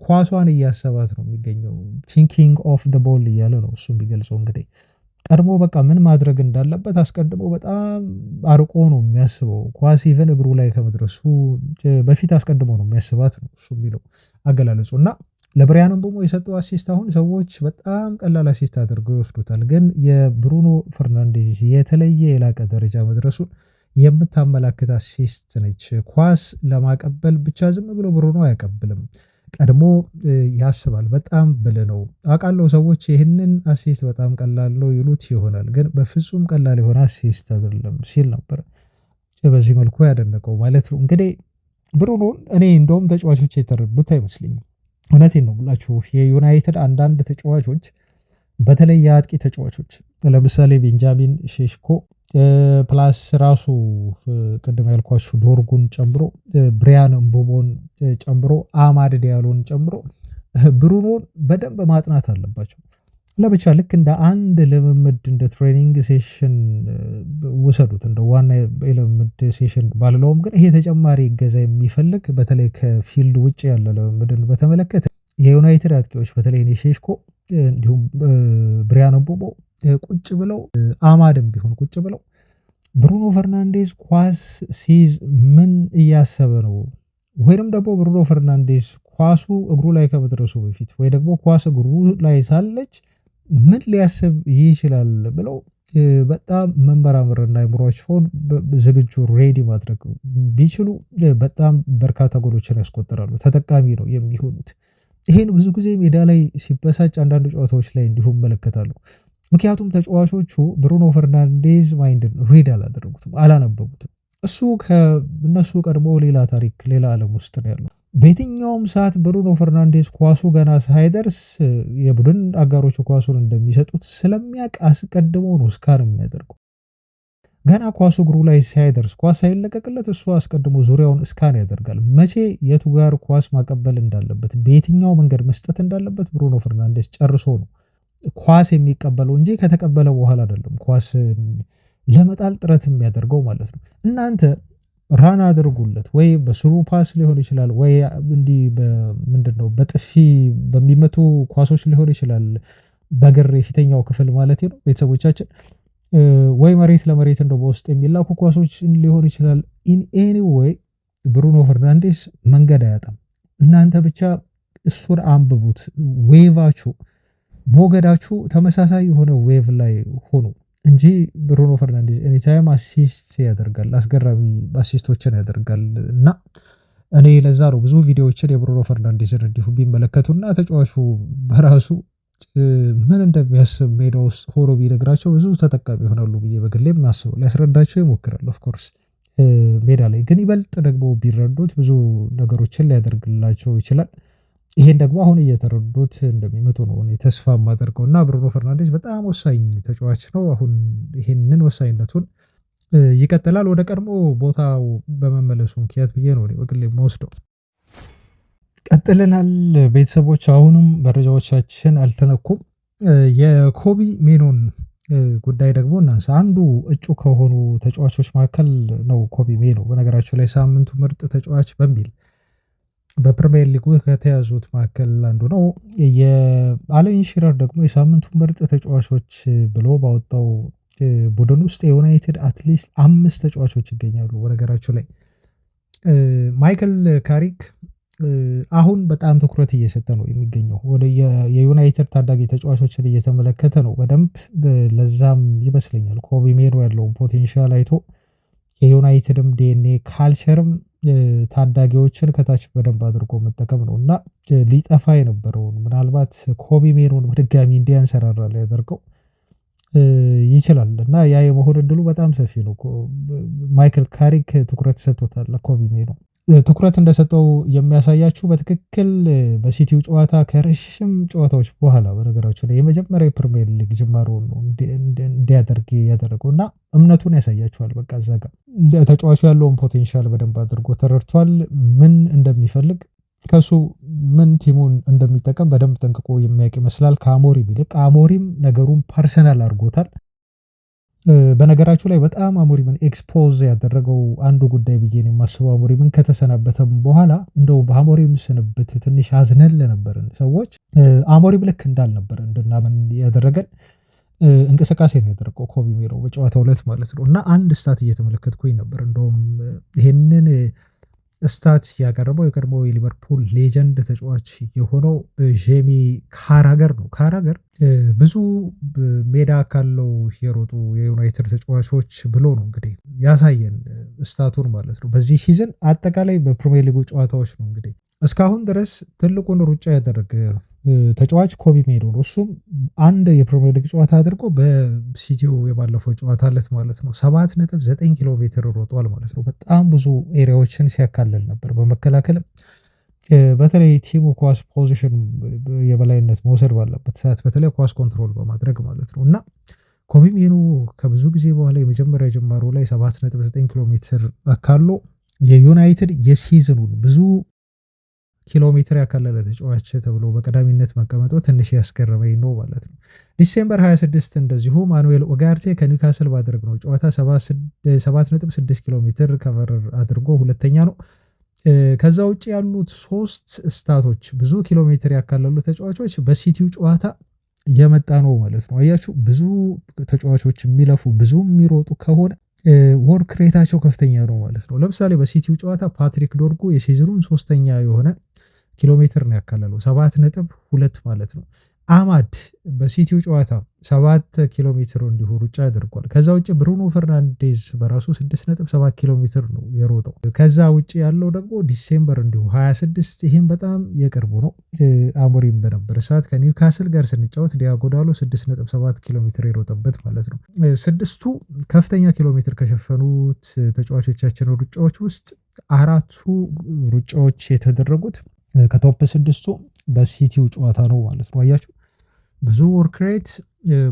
ኳሷን እያሰባት ነው የሚገኘው። ቲንኪንግ ኦፍ ዘ ቦል እያለ ነው እሱ የሚገልጸው። እንግዲህ ቀድሞ በቃ ምን ማድረግ እንዳለበት አስቀድሞ በጣም አርቆ ነው የሚያስበው። ኳስ ኢቨን እግሩ ላይ ከመድረሱ በፊት አስቀድሞ ነው የሚያስባት ነው እሱ የሚለው አገላለጹ። እና ለብሪያን ምቦሞ የሰጠው አሲስት አሁን ሰዎች በጣም ቀላል አሲስት አድርገው ይወስዱታል፣ ግን የብሩኖ ፈርናንዴዝ የተለየ የላቀ ደረጃ መድረሱን የምታመላክት አሲስት ነች። ኳስ ለማቀበል ብቻ ዝም ብሎ ብሩኖ አያቀብልም፣ ቀድሞ ያስባል። በጣም ብልህ ነው አውቃለሁ። ሰዎች ይህንን አሲስት በጣም ቀላል ነው ይሉት ይሆናል፣ ግን በፍጹም ቀላል የሆነ አሲስት አይደለም ሲል ነበር በዚህ መልኩ ያደነቀው ማለት ነው። እንግዲህ ብሩኖን እኔ እንደውም ተጫዋቾች የተረዱት አይመስለኝም። እውነቴን ነው ብላችሁ የዩናይትድ አንዳንድ ተጫዋቾች በተለይ የአጥቂ ተጫዋቾች ለምሳሌ ቤንጃሚን ሼሽኮ ፕላስ ራሱ ቅድም ያልኳችሁ ዶርጉን ጨምሮ ብሪያን ምቦሞን ጨምሮ አማድ ዲያሎን ጨምሮ ብሩኖን በደንብ ማጥናት አለባቸው። ለብቻ ልክ እንደ አንድ ልምምድ እንደ ትሬኒንግ ሴሽን ውሰዱት። እንደ ዋና የልምምድ ሴሽን ባልለውም ግን ይሄ ተጨማሪ እገዛ የሚፈልግ በተለይ ከፊልድ ውጭ ያለ ልምምድን በተመለከተ የዩናይትድ አጥቂዎች በተለይ ሼሽኮ እንዲሁም ብሪያን ምቦሞ ቁጭ ብለው አማድም ቢሆን ቁጭ ብለው ብሩኖ ፈርናንዴዝ ኳስ ሲይዝ ምን እያሰበ ነው፣ ወይንም ደግሞ ብሩኖ ፈርናንዴዝ ኳሱ እግሩ ላይ ከመድረሱ በፊት ወይ ደግሞ ኳስ እግሩ ላይ ሳለች ምን ሊያስብ ይችላል ብለው በጣም መመራመርና አይምሯቸውን ዝግጁ ሬዲ ማድረግ ቢችሉ በጣም በርካታ ጎሎችን ያስቆጥራሉ፣ ተጠቃሚ ነው የሚሆኑት። ይሄን ብዙ ጊዜ ሜዳ ላይ ሲበሳጭ አንዳንድ ጨዋታዎች ላይ እንዲሁም መለከታሉ። ምክንያቱም ተጫዋቾቹ ብሩኖ ፈርናንዴዝ ማይንድን ሪድ አላደረጉትም፣ አላነበቡትም። እሱ ከእነሱ ቀድሞ ሌላ ታሪክ ሌላ ዓለም ውስጥ ነው ያለው። በየትኛውም ሰዓት ብሩኖ ፈርናንዴዝ ኳሱ ገና ሳይደርስ የቡድን አጋሮቹ ኳሱን እንደሚሰጡት ስለሚያውቅ አስቀድሞ ነው ስካን የሚያደርገው። ገና ኳሱ እግሩ ላይ ሳይደርስ ኳስ ሳይለቀቅለት እሱ አስቀድሞ ዙሪያውን ስካን ያደርጋል። መቼ የቱ ጋር ኳስ ማቀበል እንዳለበት፣ በየትኛው መንገድ መስጠት እንዳለበት ብሩኖ ፈርናንዴዝ ጨርሶ ነው ኳስ የሚቀበለው እንጂ ከተቀበለ በኋላ አይደለም ኳስ ለመጣል ጥረት የሚያደርገው ማለት ነው። እናንተ ራን አድርጉለት ወይ በስሩ ፓስ ሊሆን ይችላል ወይ እንዲህ ምንድነው በጥፊ በሚመቱ ኳሶች ሊሆን ይችላል። በእግር የፊተኛው ክፍል ማለቴ ነው ቤተሰቦቻችን ወይ መሬት ለመሬት እንደው በውስጥ የሚላኩ ኳሶች ሊሆን ይችላል። ኢን ኤኒ ዌይ ብሩኖ ፈርናንዴስ መንገድ አያጣም። እናንተ ብቻ እሱን አንብቡት። ዌቫችሁ ሞገዳችሁ ተመሳሳይ የሆነ ዌቭ ላይ ሆኑ እንጂ ብሩኖ ፈርናንዴዝ ኤኒታይም አሲስት ያደርጋል። አስገራሚ አሲስቶችን ያደርጋል እና እኔ ለዛ ነው ብዙ ቪዲዮዎችን የብሩኖ ፈርናንዴዝን እንዲሁ ቢመለከቱና ተጫዋቹ በራሱ ምን እንደሚያስብ ሜዳ ውስጥ ሆኖ ቢነግራቸው ብዙ ተጠቃሚ ይሆናሉ ብዬ በግሌ የማስበው ሊያስረዳቸው ይሞክራል። ኦፍኮርስ ሜዳ ላይ ግን ይበልጥ ደግሞ ቢረዱት ብዙ ነገሮችን ሊያደርግላቸው ይችላል። ይሄን ደግሞ አሁን እየተረዱት እንደሚመጡ ነው እኔ ተስፋ የማደርገው እና ብሩኖ ፈርናንዴዝ በጣም ወሳኝ ተጫዋች ነው። አሁን ይሄንን ወሳኝነቱን ይቀጥላል ወደ ቀድሞ ቦታው በመመለሱ ምክንያት ብዬ ነው እኔ በግሌ የምወስደው። ቀጥለናል ቤተሰቦች፣ አሁንም መረጃዎቻችን አልተነኩም። የኮቢ ሜኖን ጉዳይ ደግሞ እናንሳ። አንዱ እጩ ከሆኑ ተጫዋቾች መካከል ነው ኮቢ ሜኖ። በነገራቸው ላይ ሳምንቱ ምርጥ ተጫዋች በሚል በፕሪሚየር ሊጉ ከተያዙት መካከል አንዱ ነው። የአለን ሺረር ደግሞ የሳምንቱ ምርጥ ተጫዋቾች ብሎ ባወጣው ቡድን ውስጥ የዩናይትድ አትሊስት 5 ተጫዋቾች ይገኛሉ። በነገራቸው ላይ ማይክል ካሪክ አሁን በጣም ትኩረት እየሰጠ ነው የሚገኘው። ወደ የዩናይትድ ታዳጊ ተጫዋቾችን እየተመለከተ ነው በደንብ። ለዛም ይመስለኛል ኮቢ ሜኖ ያለውን ፖቴንሻል አይቶ የዩናይትድም ዲኤንኤ ካልቸርም ታዳጊዎችን ከታች በደንብ አድርጎ መጠቀም ነው እና ሊጠፋ የነበረውን ምናልባት ኮቢ ሜኖን በድጋሚ እንዲያንሰራራ ሊያደርገው ይችላል እና ያ የመሆን እድሉ በጣም ሰፊ ነው። ማይክል ካሪክ ትኩረት ሰጥቶታል ለኮቢ ሜኖ። ትኩረት እንደሰጠው የሚያሳያችሁ በትክክል በሲቲው ጨዋታ ከረሽም ጨዋታዎች በኋላ በነገራቸው ላይ የመጀመሪያ የፕሪሚየር ሊግ ጅማሮውን ነው እንዲያደርግ ያደረገው እና እምነቱን ያሳያችኋል። በቃ እዛ ጋር ተጫዋቹ ያለውን ፖቴንሻል በደንብ አድርጎ ተረድቷል። ምን እንደሚፈልግ ከሱ ምን ቲሙን እንደሚጠቀም በደንብ ጠንቅቆ የሚያውቅ ይመስላል። ከአሞሪም ይልቅ አሞሪም ነገሩን ፐርሰናል አድርጎታል። በነገራችሁ ላይ በጣም አሞሪምን ኤክስፖዝ ያደረገው አንዱ ጉዳይ ብዬ ነው የማስበው። አሞሪምን ከተሰናበተም በኋላ እንደው በአሞሪም ስንብት ትንሽ አዝነን ለነበርን ሰዎች አሞሪም ልክ እንዳልነበረ እንድናምን ያደረገን እንቅስቃሴ ነው ያደረገው ኮቢ ሜኖ በጨዋታው ዕለት ማለት ነው። እና አንድ ስታት እየተመለከትኩኝ ነበር። እንደውም ይሄንን ስታት ያቀረበው የቀድሞ የሊቨርፑል ሌጀንድ ተጫዋች የሆነው ጄሚ ካራገር ነው። ካራገር ብዙ ሜዳ ካለው የሮጡ የዩናይትድ ተጫዋቾች ብሎ ነው እንግዲህ ያሳየን ስታቱን ማለት ነው። በዚህ ሲዝን አጠቃላይ በፕሪሚየር ሊጉ ጨዋታዎች ነው እንግዲህ እስካሁን ድረስ ትልቁን ሩጫ ያደረገ ተጫዋች ኮቢ ሜኖ ነው። እሱም አንድ የፕሪሚየር ሊግ ጨዋታ አድርጎ በሲቲው የባለፈው ጨዋታ ዕለት ማለት ነው 7.9 ኪሎ ሜትር ሮጧል ማለት ነው። በጣም ብዙ ኤሪያዎችን ሲያካልል ነበር በመከላከልም በተለይ ቲሙ ኳስ ፖዚሽን የበላይነት መውሰድ ባለበት ሰዓት በተለይ ኳስ ኮንትሮል በማድረግ ማለት ነው እና ኮቢ ሜኖ ከብዙ ጊዜ በኋላ የመጀመሪያ ጅማሮ ላይ 7.9 ኪሎ ሜትር አካሎ የዩናይትድ የሲዝኑን ብዙ ኪሎ ሜትር ያካለለ ተጫዋች ተብሎ በቀዳሚነት መቀመጡ ትንሽ ያስገረመኝ ነው ማለት ነው። ዲሴምበር 26 እንደዚሁ ማኑኤል ኦጋርቴ ከኒውካስል ባደረግነው ጨዋታ 7.6 ኪሎ ሜትር ከቨር አድርጎ ሁለተኛ ነው። ከዛ ውጭ ያሉት 3 ስታቶች ብዙ ኪሎ ሜትር ያካለሉ ተጫዋቾች በሲቲው ጨዋታ የመጣ ነው ማለት ነው። አያችሁ ብዙ ተጫዋቾች የሚለፉ ብዙ የሚሮጡ ከሆነ ወርክ ሬታቸው ከፍተኛ ነው ማለት ነው። ለምሳሌ በሲቲው ጨዋታ ፓትሪክ ዶርጉ የሲዝኑን 3ኛ የሆነ ኪሎ ሜትር ነው ያካለለው 7.2 ማለት ነው። አማድ በሲቲው ጨዋታ 7 ኪሎ ሜትር እንዲሁ ሩጫ አድርጓል። ከዛ ውጭ ብሩኖ ፈርናንዴዝ በራሱ 6.7 ኪሎ ሜትር ነው የሮጠው። ከዛ ውጭ ያለው ደግሞ ዲሴምበር እንዲሁ 26 ይህም በጣም የቅርቡ ነው። አሞሪም በነበረ ሰዓት ከኒውካስል ጋር ስንጫወት ዲያጎ ዳሎ 6.7 ኪሎ ሜትር የሮጠበት ማለት ነው። 6ቱ ከፍተኛ ኪሎ ሜትር ከሸፈኑት ተጫዋቾቻችን ሩጫዎች ውስጥ 4ቱ ሩጫዎች የተደረጉት ከቶፕ 6ቱ በሲቲው ጨዋታ ነው ማለት ነው። አያችሁ ብዙ ወርክ ሬት፣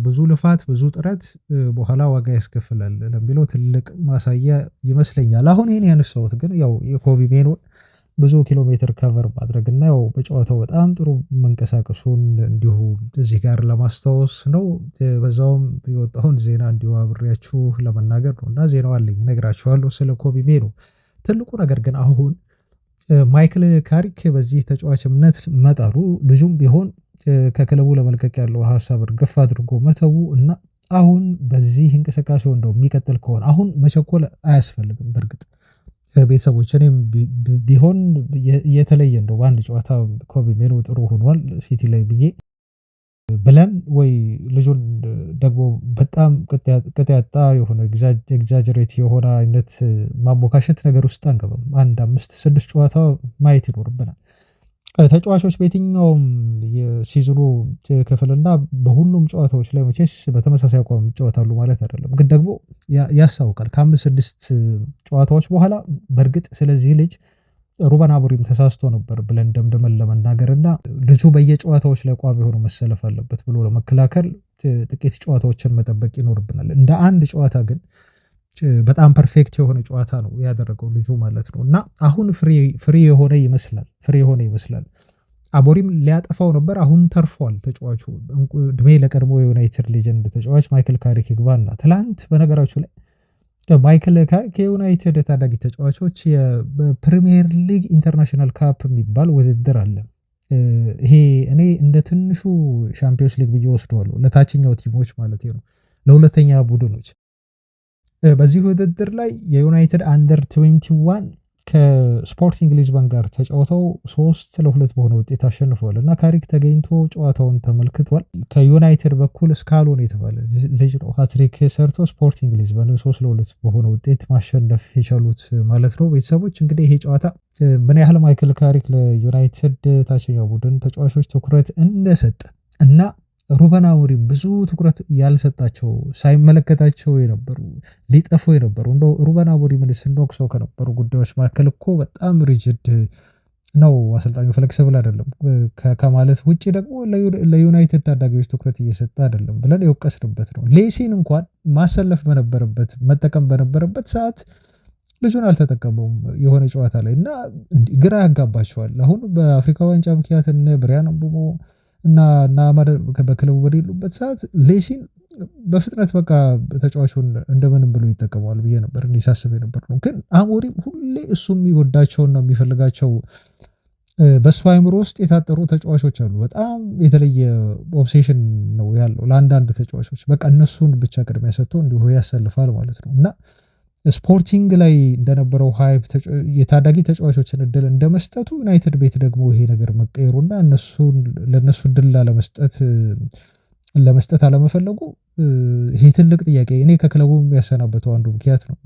ብዙ ልፋት፣ ብዙ ጥረት በኋላ ዋጋ ያስከፍላል ለሚለው ትልቅ ማሳያ ይመስለኛል። አሁን ይህን ያነሳሁት ግን ያው የኮቢ ሜኖን ብዙ ኪሎ ሜትር ከቨር ማድረግና ያው በጨዋታው በጣም ጥሩ መንቀሳቀሱን እንዲሁ እዚህ ጋር ለማስታወስ ነው። በዛውም የወጣውን ዜና እንዲሁ አብሬያችሁ ለመናገር ነው እና ዜናው አለኝ እነግራችኋለሁ ስለ ኮቢ ሜኖ። ትልቁ ነገር ግን አሁን ማይክል ካሪክ በዚህ ተጫዋችነት መጣሉ ልጁም ቢሆን ከክለቡ ለመልቀቅ ያለው ሀሳብ እርግፍ አድርጎ መተው እና አሁን በዚህ እንቅስቃሴው እንደው የሚቀጥል ከሆነ አሁን መቸኮል አያስፈልግም። በእርግጥ ቤተሰቦች እኔም ቢሆን የተለየ እንደው በአንድ ጨዋታ ኮቢ ሜኖ ጥሩ ሆኗል ሲቲ ላይ ብዬ ብለን ወይ ልጁን ደግሞ በጣም ቅጥ ያጣ የሆነ ኤግዛጀሬት የሆነ አይነት ማሞካሸት ነገር ውስጥ አንገባም። አንድ 5-6 ጨዋታ ማየት ይኖርብናል። ተጫዋቾች በየትኛውም የሲዝኑ ክፍልና በሁሉም ጨዋታዎች ላይ መቼስ በተመሳሳይ አቋም ይጫወታሉ ማለት አይደለም። ግን ደግሞ ያስታውቃል ከ5-6 ጨዋታዎች በኋላ በእርግጥ ስለዚህ ልጅ ሩበን አሞሪም ተሳስቶ ነበር ብለን ደምድመን ለመናገር እና ልጁ በየጨዋታዎች ላይ ቋሚ ሆኖ መሰለፍ አለበት ብሎ ለመከላከል ጥቂት ጨዋታዎችን መጠበቅ ይኖርብናል። እንደ አንድ ጨዋታ ግን በጣም ፐርፌክት የሆነ ጨዋታ ነው ያደረገው ልጁ ማለት ነው እና አሁን ፍሪ የሆነ ይመስላል። አሞሪም ሊያጠፋው ነበር፣ አሁን ተርፏል ተጫዋቹ። እድሜ ለቀድሞ የዩናይትድ ሌጀንድ ተጫዋች ማይክል ካሪክ ይግባና ትላንት በነገራችሁ ላይ ማይክል ካሪክ የዩናይትድ ታዳጊ ተጫዋቾች የፕሪሚየር ሊግ ኢንተርናሽናል ካፕ የሚባል ውድድር አለ። ይሄ እኔ እንደ ትንሹ ሻምፒዮንስ ሊግ ብዬ ወስደዋለሁ፣ ለታችኛው ቲሞች ማለት ነው፣ ለሁለተኛ ቡድኖች። በዚህ ውድድር ላይ የዩናይትድ አንደር 21 ከስፖርቲንግ ሊዝበን ጋር ተጫውተው 3-2 በሆነ ውጤት አሸንፈዋል እና ካሪክ ተገኝቶ ጨዋታውን ተመልክቷል። ከዩናይትድ በኩል ስካሎን የተባለ ልጅ ነው ሃትሪክ ሰርቶ ስፖርቲንግ ሊዝበን 3-2 በሆነ ውጤት ማሸነፍ የቻሉት ማለት ነው። ቤተሰቦች እንግዲህ ይሄ ጨዋታ ምን ያህል ማይክል ካሪክ ለዩናይትድ ታችኛው ቡድን ተጫዋቾች ትኩረት እንደሰጠ እና ሩበን አሞሪም ብዙ ትኩረት ያልሰጣቸው ሳይመለከታቸው የነበሩ ሊጠፉ የነበሩ እንደው ሩበን አሞሪምን ስንወቅሰው ከነበሩ ጉዳዮች መካከል እኮ በጣም ሪጅድ ነው አሰልጣኙ፣ ፍሌክሲብል አይደለም ከማለት ውጭ ደግሞ ለዩናይትድ ታዳጊዎች ትኩረት እየሰጠ አይደለም ብለን የወቀስንበት ነው። ሌሲን እንኳን ማሰለፍ በነበረበት መጠቀም በነበረበት ሰዓት ልጁን አልተጠቀመውም የሆነ ጨዋታ ላይ እና ግራ ያጋባቸዋል። አሁን በአፍሪካ ዋንጫ ምክንያት እነ ብሪያን ምቡሞ እና በክለቡ በሌሉበት ሰዓት ሌሲን በፍጥነት በቃ ተጫዋቹን እንደምንም ብሎ ይጠቀመዋል ብዬ ነበር እኔ ሳስብ የነበር ነው። ግን አሞሪም ሁሌ እሱ የሚወዳቸውን ነው የሚፈልጋቸው በእሱ አይምሮ ውስጥ የታጠሩ ተጫዋቾች አሉ። በጣም የተለየ ኦብሴሽን ነው ያለው ለአንዳንድ ተጫዋቾች፣ በቃ እነሱን ብቻ ቅድሚያ ሰጥቶ እንዲሁ ያሰልፋል ማለት ነው እና ስፖርቲንግ ላይ እንደነበረው ሃይፕ የታዳጊ ተጫዋቾችን እድል እንደመስጠቱ ዩናይትድ ቤት ደግሞ ይሄ ነገር መቀየሩና ለእነሱ እድል ለመስጠት አለመፈለጉ ይሄ ትልቅ ጥያቄ እኔ ከክለቡ ያሰናበተው አንዱ ምክንያት ነው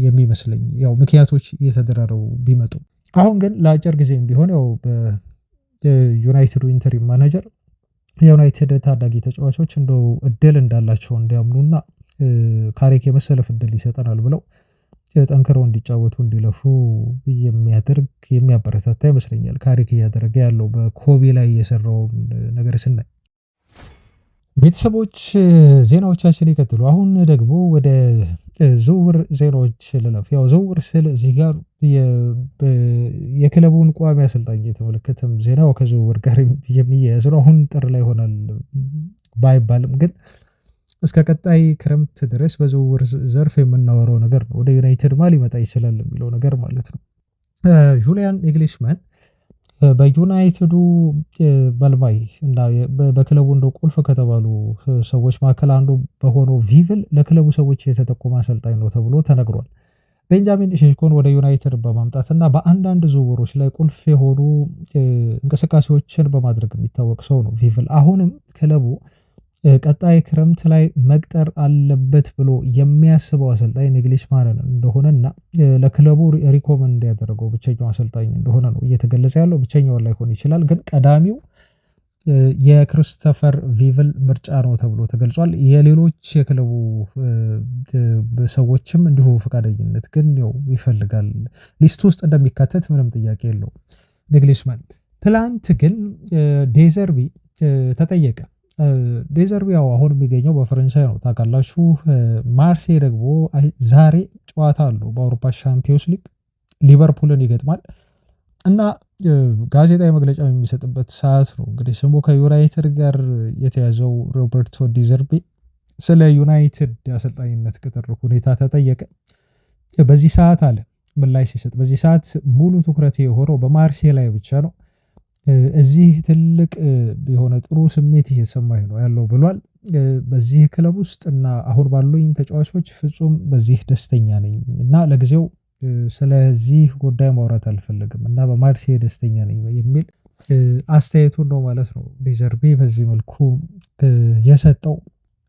የሚመስለኝ። ያው ምክንያቶች እየተደራረቡ ቢመጡ አሁን ግን ለአጭር ጊዜም ቢሆን ያው በዩናይትዱ ኢንተሪም ማኔጀር የዩናይትድ ታዳጊ ተጫዋቾች እንደው እድል እንዳላቸው እንዲያምኑና ካሪክ የመሰለፍ እድል ይሰጠናል ብለው ጠንክረው እንዲጫወቱ እንዲለፉ የሚያበረታታ ይመስለኛል። ካሪክ እያደረገ ያለው በኮቢ ላይ የሰራውን ነገር ስናይ ቤተሰቦች ዜናዎቻችን ይቀጥሉ። አሁን ደግሞ ወደ ዝውውር ዜናዎች ልለፍ። ያው ዝውውር ስል እዚህ ጋር የክለቡን ቋሚ አሰልጣኝ የተመለከተም ዜናው ከዝውውር ጋር የሚያያዝ ነው። አሁን ጥር ላይ ይሆናል ባይባልም ግን እስከ ቀጣይ ክረምት ድረስ በዝውውር ዘርፍ የምናወራው ነገር ነው። ወደ ዩናይትድ ሊመጣ ይችላል የሚለው ነገር ማለት ነው። ጁሊያን ኢግሊሽማን በዩናይትዱ መልማይ እና በክለቡ እንደው ቁልፍ ከተባሉ ሰዎች መካከል አንዱ በሆነው ቪቭል ለክለቡ ሰዎች የተጠቆመ አሰልጣኝ ነው ተብሎ ተነግሯል። ቤንጃሚን ሼሽኮን ወደ ዩናይትድ በማምጣትና በአንዳንድ ዝውውሮች ላይ ቁልፍ የሆኑ እንቅስቃሴዎችን በማድረግ የሚታወቅ ሰው ነው ቪቭል። አሁንም ክለቡ ቀጣይ ክረምት ላይ መቅጠር አለበት ብሎ የሚያስበው አሰልጣኝ ኢግሊሽማንን እንደሆነና ለክለቡ ሪኮመንድ ያደረገው ብቸኛው አሰልጣኝ እንደሆነ ነው እየተገለጸ ያለው። ብቸኛውን ላይሆን ይችላል፣ ግን ቀዳሚው የክሪስቶፈር ቪቭል ምርጫ ነው ተብሎ ተገልጿል። የሌሎች የክለቡ ሰዎችም እንዲሁ ፈቃደኝነት ግን ያው ይፈልጋል። ሊስቱ ውስጥ እንደሚካተት ምንም ጥያቄ የለው ኢግሊሽማን። ትላንት ግን ዴዘርቢ ተጠየቀ። ዴዘርቢ ያው አሁን የሚገኘው በፈረንሳይ ነው ታውቃላችሁ። ማርሴይ ደግሞ ዛሬ ጨዋታ አለው በአውሮፓ ሻምፒዮንስ ሊግ ሊቨርፑልን ይገጥማል እና ጋዜጣዊ መግለጫ የሚሰጥበት ሰዓት ነው። እንግዲህ ስሙ ከዩናይትድ ጋር የተያዘው ሮበርቶ ዴዘርቢ ስለ ዩናይትድ የአሰልጣኝነት ቅጥር ሁኔታ ተጠየቀ። በዚህ ሰዓት አለ ምላሽ ሲሰጥ በዚህ ሰዓት ሙሉ ትኩረት የሆነው በማርሴ ላይ ብቻ ነው። እዚህ ትልቅ የሆነ ጥሩ ስሜት እየተሰማኝ ነው ያለው ብሏል። በዚህ ክለብ ውስጥ እና አሁን ባሉኝ ተጫዋቾች ፍጹም በዚህ ደስተኛ ነኝ እና ለጊዜው ስለዚህ ጉዳይ ማውራት አልፈልግም እና በማርሴ ደስተኛ ነኝ የሚል አስተያየቱን ነው ማለት ነው ዴዘርቢ በዚህ መልኩ የሰጠው።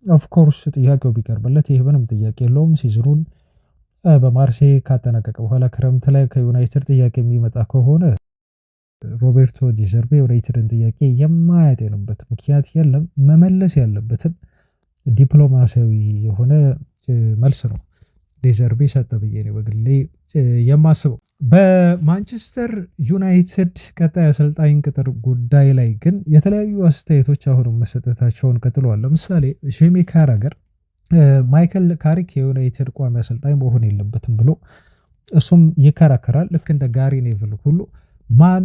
ኦፍኮርስ ጥያቄው ቢቀርብለት ይህ ምንም ጥያቄ የለውም። ሲዝኑን በማርሴ ካጠናቀቀ በኋላ ክረምት ላይ ከዩናይትድ ጥያቄ የሚመጣ ከሆነ ሮቤርቶ ዲዘርቢ ዩናይትድን ጥያቄ የማያጤንበት ምክንያት የለም። መመለስ ያለበትን ዲፕሎማሲያዊ የሆነ መልስ ነው ዴዘርቢ ሰጠ ብዬ ነው በግሌ የማስበው። በማንቸስተር ዩናይትድ ቀጣይ አሰልጣኝ ቅጥር ጉዳይ ላይ ግን የተለያዩ አስተያየቶች አሁንም መሰጠታቸውን ቀጥለዋል። ለምሳሌ ጄሚ ካራገር ማይክል ካሪክ የዩናይትድ ቋሚ አሰልጣኝ መሆን የለበትም ብሎ እሱም ይከራከራል። ልክ እንደ ጋሪ ኔቭል ሁሉ ማን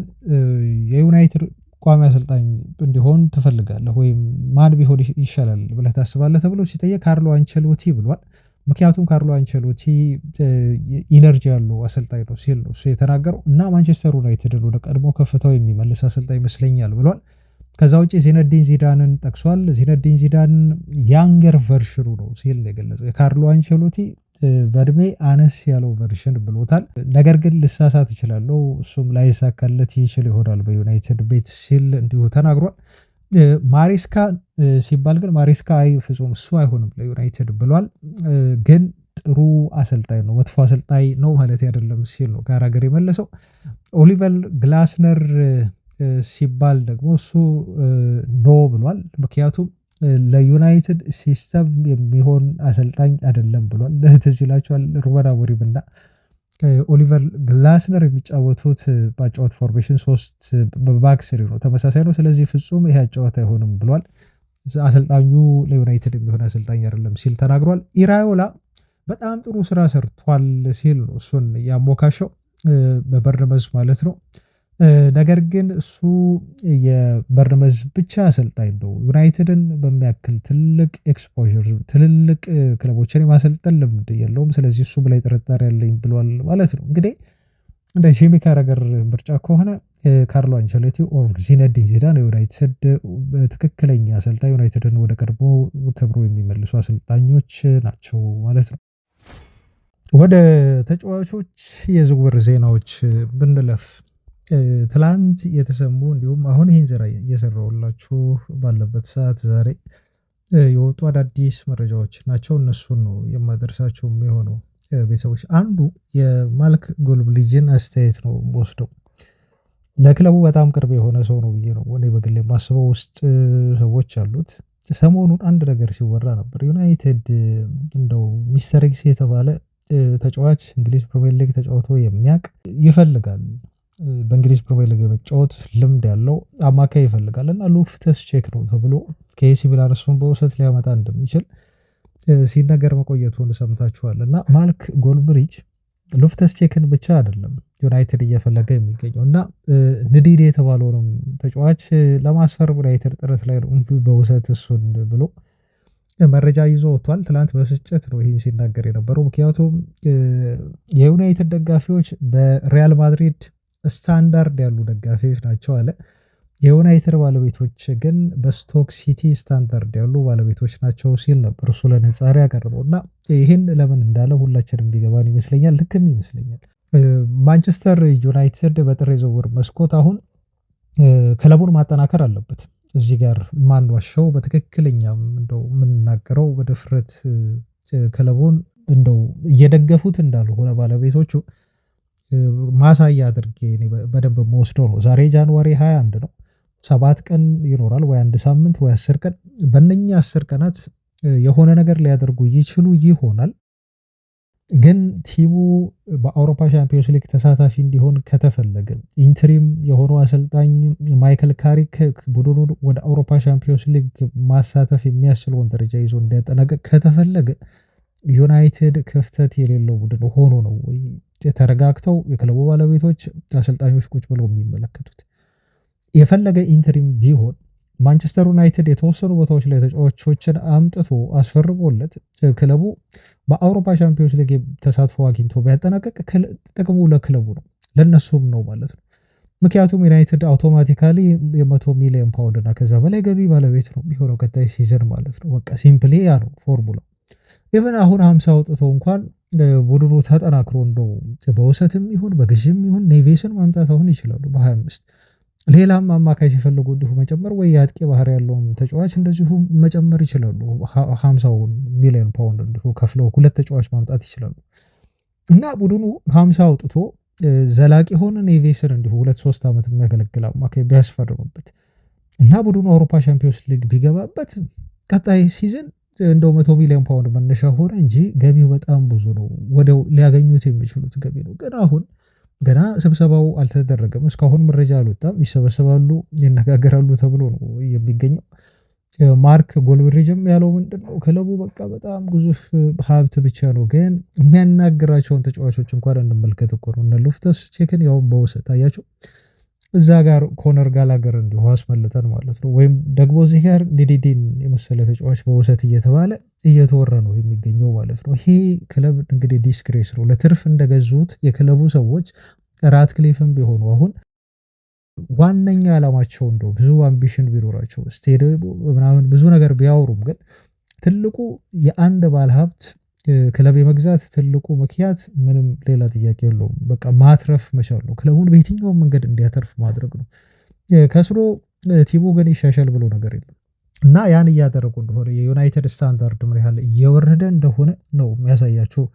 የዩናይትድ ቋሚ አሰልጣኝ እንዲሆን ትፈልጋለህ ወይም ማን ቢሆን ይሻላል ብለህ ታስባለህ ተብሎ ሲጠየቅ ካርሎ አንቸሎቲ ብሏል። ምክንያቱም ካርሎ አንቸሎቲ ኢነርጂ ያለው አሰልጣኝ ነው ሲል ነው እሱ የተናገረው እና ማንቸስተር ዩናይትድን ወደ ቀድሞ ከፍታው የሚመልስ አሰልጣኝ ይመስለኛል ብሏል። ከዛ ውጪ ዚነዲን ዚዳንን ጠቅሷል። ዚነዲን ዚዳን ያንገር ቨርሽኑ ነው ሲል ነው የገለጸው። የካርሎ አንቸሎቲ በእድሜ አነስ ያለው ቨርሽን ብሎታል። ነገር ግን ልሳሳት እችላለሁ፣ እሱም ላይሳካለት ይችል ይሆናል በዩናይትድ ቤት ሲል እንዲሁ ተናግሯል። ማሬስካ ሲባል ግን ማሬስካ ፍጹም እሱ አይሆንም ለዩናይትድ ብሏል። ግን ጥሩ አሰልጣኝ ነው፣ መጥፎ አሰልጣኝ ነው ማለት አይደለም ሲል ነው ካራገር የመለሰው። ኦሊቨር ግላስነር ሲባል ደግሞ እሱ ኖ ብሏል። ምክንያቱም ለዩናይትድ ሲስተም የሚሆን አሰልጣኝ አይደለም ብሏል። ትዝ ይላችኋል ሩበን አሞሪም እና ኦሊቨር ግላስነር የሚጫወቱት በአጫወት ፎርሜሽን 3 በባክስሪ ነው፣ ተመሳሳይ ነው። ስለዚህ ፍጹም ይሄ አጫወት አይሆንም ብሏል። አሰልጣኙ ለዩናይትድ የሚሆን አሰልጣኝ አይደለም ሲል ተናግሯል። ኢራዮላ በጣም ጥሩ ስራ ሰርቷል ሲል ነው እሱን ያሞካሸው በበርንመዝ ማለት ነው። ነገር ግን እሱ የበርንመዝ ብቻ አሰልጣኝ ነው፣ ዩናይትድን በሚያክል ትልቅ ኤክስፖዠር ትልልቅ ክለቦችን የማሰልጠን ልምድ የለውም። ስለዚህ እሱ ላይ ጥርጣሬ ያለኝ ብሏል ማለት ነው። እንግዲህ እንደ ጄሚ ካራገር ምርጫ ከሆነ ካርሎ አንቸሎቲ ኦር ዚነዲን ዚዳን የዩናይትድ ትክክለኛ አሰልጣኝ ዩናይትድን ወደ ቀድሞ ክብሩ የሚመልሱ አሰልጣኞች ናቸው ማለት ነው። ወደ ተጫዋቾች የዝውውር ዜናዎች ብንለፍ ትላንት የተሰሙ እንዲሁም አሁን ይህን ዘራ እየሰራሁላችሁ ባለበት ሰዓት ዛሬ የወጡ አዳዲስ መረጃዎች ናቸው። እነሱን ነው የማደርሳቸው የሚሆነው ቤተሰቦች። አንዱ የማልክ ጎልብሊጅን አስተያየት ነው ወስደው ለክለቡ በጣም ቅርብ የሆነ ሰው ነው ብዬ ነው እኔ በግሌ የማስበው። ውስጥ ሰዎች አሉት። ሰሞኑን አንድ ነገር ሲወራ ነበር። ዩናይትድ እንደው ሚስተር ኤክስ የተባለ ተጫዋች እንግሊዝ ፕሪሚየር ሊግ ተጫውቶ የሚያውቅ ይፈልጋል። በእንግሊዝ ፕሪሚየር ሊግ የመጫወት ልምድ ያለው አማካይ ይፈልጋል እና ሎፍተስ ቼክ ነው ተብሎ ከኤሲ ሚላን እሱን በውሰት ሊያመጣ እንደሚችል ሲነገር መቆየቱን ሰምታችኋል። እና ማልክ ጎልብሪጅ ሎፍተስ ቼክን ብቻ አይደለም ዩናይትድ እየፈለገ የሚገኘው እና ንዲድ የተባለውንም ተጫዋች ለማስፈር ዩናይትድ ጥረት ላይ ነው በውሰት እሱን ብሎ መረጃ ይዞ ወጥቷል። ትላንት በስጭት ነው ይህን ሲናገር የነበረው። ምክንያቱም የዩናይትድ ደጋፊዎች በሪያል ማድሪድ ስታንዳርድ ያሉ ደጋፊዎች ናቸው አለ። የዩናይትድ ባለቤቶች ግን በስቶክ ሲቲ ስታንዳርድ ያሉ ባለቤቶች ናቸው ሲል ነበር እሱ ለንጻሪ ያቀርበው እና ይህን ለምን እንዳለ ሁላችንም ቢገባን ይመስለኛል። ልክም ይመስለኛል። ማንቸስተር ዩናይትድ በጥር የዝውውር መስኮት አሁን ክለቡን ማጠናከር አለበት። እዚህ ጋር ማንዋሻው በትክክለኛም እንደው የምንናገረው በድፍረት ክለቡን እንደው እየደገፉት እንዳልሆነ ባለቤቶቹ ማሳያ አድርጌ በደንብ መወስደው ነው። ዛሬ ጃንዋሪ 21 ነው። 7 ቀን ይኖራል ወይ 1 ሳምንት ወይ 10 ቀን። በእነኛ 10 ቀናት የሆነ ነገር ሊያደርጉ ይችሉ ይሆናል። ግን ቲሙ በአውሮፓ ሻምፒዮንስ ሊግ ተሳታፊ እንዲሆን ከተፈለገ ኢንትሪም የሆነው አሰልጣኝ ማይክል ካሪክ ቡድኑን ወደ አውሮፓ ሻምፒዮንስ ሊግ ማሳተፍ የሚያስችለውን ደረጃ ይዞ እንዲያጠናቀቅ ከተፈለገ ዩናይትድ ክፍተት የሌለው ቡድን ሆኖ ነው ወይ ተረጋግተው የክለቡ ባለቤቶች አሰልጣኞች ቁጭ ብለው የሚመለከቱት? የፈለገ ኢንትሪም ቢሆን ማንቸስተር ዩናይትድ የተወሰኑ ቦታዎች ላይ ተጫዋቾችን አምጥቶ አስፈርሞለት ክለቡ በአውሮፓ ቻምፒዮንስ ሊግ ተሳትፎ አግኝቶ ቢያጠናቀቅ ጥቅሙ ለክለቡ ነው፣ ለነሱም ነው ማለት ነው። ምክንያቱም ዩናይትድ አውቶማቲካሊ የ100 ሚሊዮን ፓውንድ እና ከዛ በላይ ገቢ ባለቤት ነው የሚሆነው ቀጣይ ሲዝን ማለት ነው። በቃ ሲምፕሊ ያ ነው ፎርሙላው። ኢቨን አሁን 50 አውጥቶ እንኳን ቡድኑ ተጠናክሮ እንደው በውሰትም ይሁን በግዥም ይሁን ኔቬስን ማምጣት አሁን ይችላሉ በ25 ሌላም አማካይ ሲፈልጉ እንዲሁ መጨመር ወይ የአጥቂ ባህር ያለውን ተጫዋች እንደዚሁ መጨመር ይችላሉ። 50 ሚሊዮን ፓውንድ እንዲሁ ከፍለው ሁለት ተጫዋች ማምጣት ይችላሉ። እና ቡድኑ 50 አውጥቶ ዘላቂ ሆነ ኔቬስን እንዲሁ 2-3 ዓመት የሚያገለግል አማካይ ቢያስፈርምበት እና ቡድኑ አውሮፓ ቻምፒዮንስ ሊግ ቢገባበት ቀጣይ ሲዝን እንደው 100 ሚሊዮን ፓውንድ መነሻ ሆነ እንጂ ገቢው በጣም ብዙ ነው። ወደው ሊያገኙት የሚችሉት ገቢ ነው። ግን አሁን ገና ስብሰባው አልተደረገም። እስካሁን መረጃ አልወጣም። ይሰበሰባሉ፣ ይነጋገራሉ ተብሎ ነው የሚገኘው። ማርክ ጎልብሪጅም ያለው ምንድነው ክለቡ በቃ በጣም ግዙፍ ሀብት ብቻ ነው፣ ግን የሚያናግራቸውን ተጫዋቾች እንኳን እንመልከት እኮ ነው። እነ ሎፍተስ ቼክን ያውም በውሰት አያቸው እዛ ጋር ኮነር ጋላገር እንዲሁ አስመልጠን ማለት ነው። ወይም ደግሞ እዚህ ጋር ዲዲዲን የመሰለ ተጫዋች በውሰት እየተባለ እየተወራ ነው የሚገኘው ማለት ነው። ይሄ ክለብ እንግዲህ ዲስክሬስ ነው። ለትርፍ እንደገዙት የክለቡ ሰዎች ራትክሊፍም ቢሆኑ አሁን ዋነኛ ዓላማቸው እንደው ብዙ አምቢሽን ቢኖራቸው ስቴዲየም ምናምን ብዙ ነገር ቢያወሩም ግን ትልቁ የአንድ ባለሀብት ክለብ የመግዛት ትልቁ ምክንያት ምንም ሌላ ጥያቄ የለውም። በቃ ማትረፍ መቻል ነው። ክለቡን በየትኛውም መንገድ እንዲያተርፍ ማድረግ ነው። ከስሮ ቲሙ ግን ይሻሻል ብሎ ነገር የለም እና ያን እያደረጉ እንደሆነ የዩናይትድ ስታንዳርድ ምን ያህል እየወረደ እንደሆነ ነው የሚያሳያቸው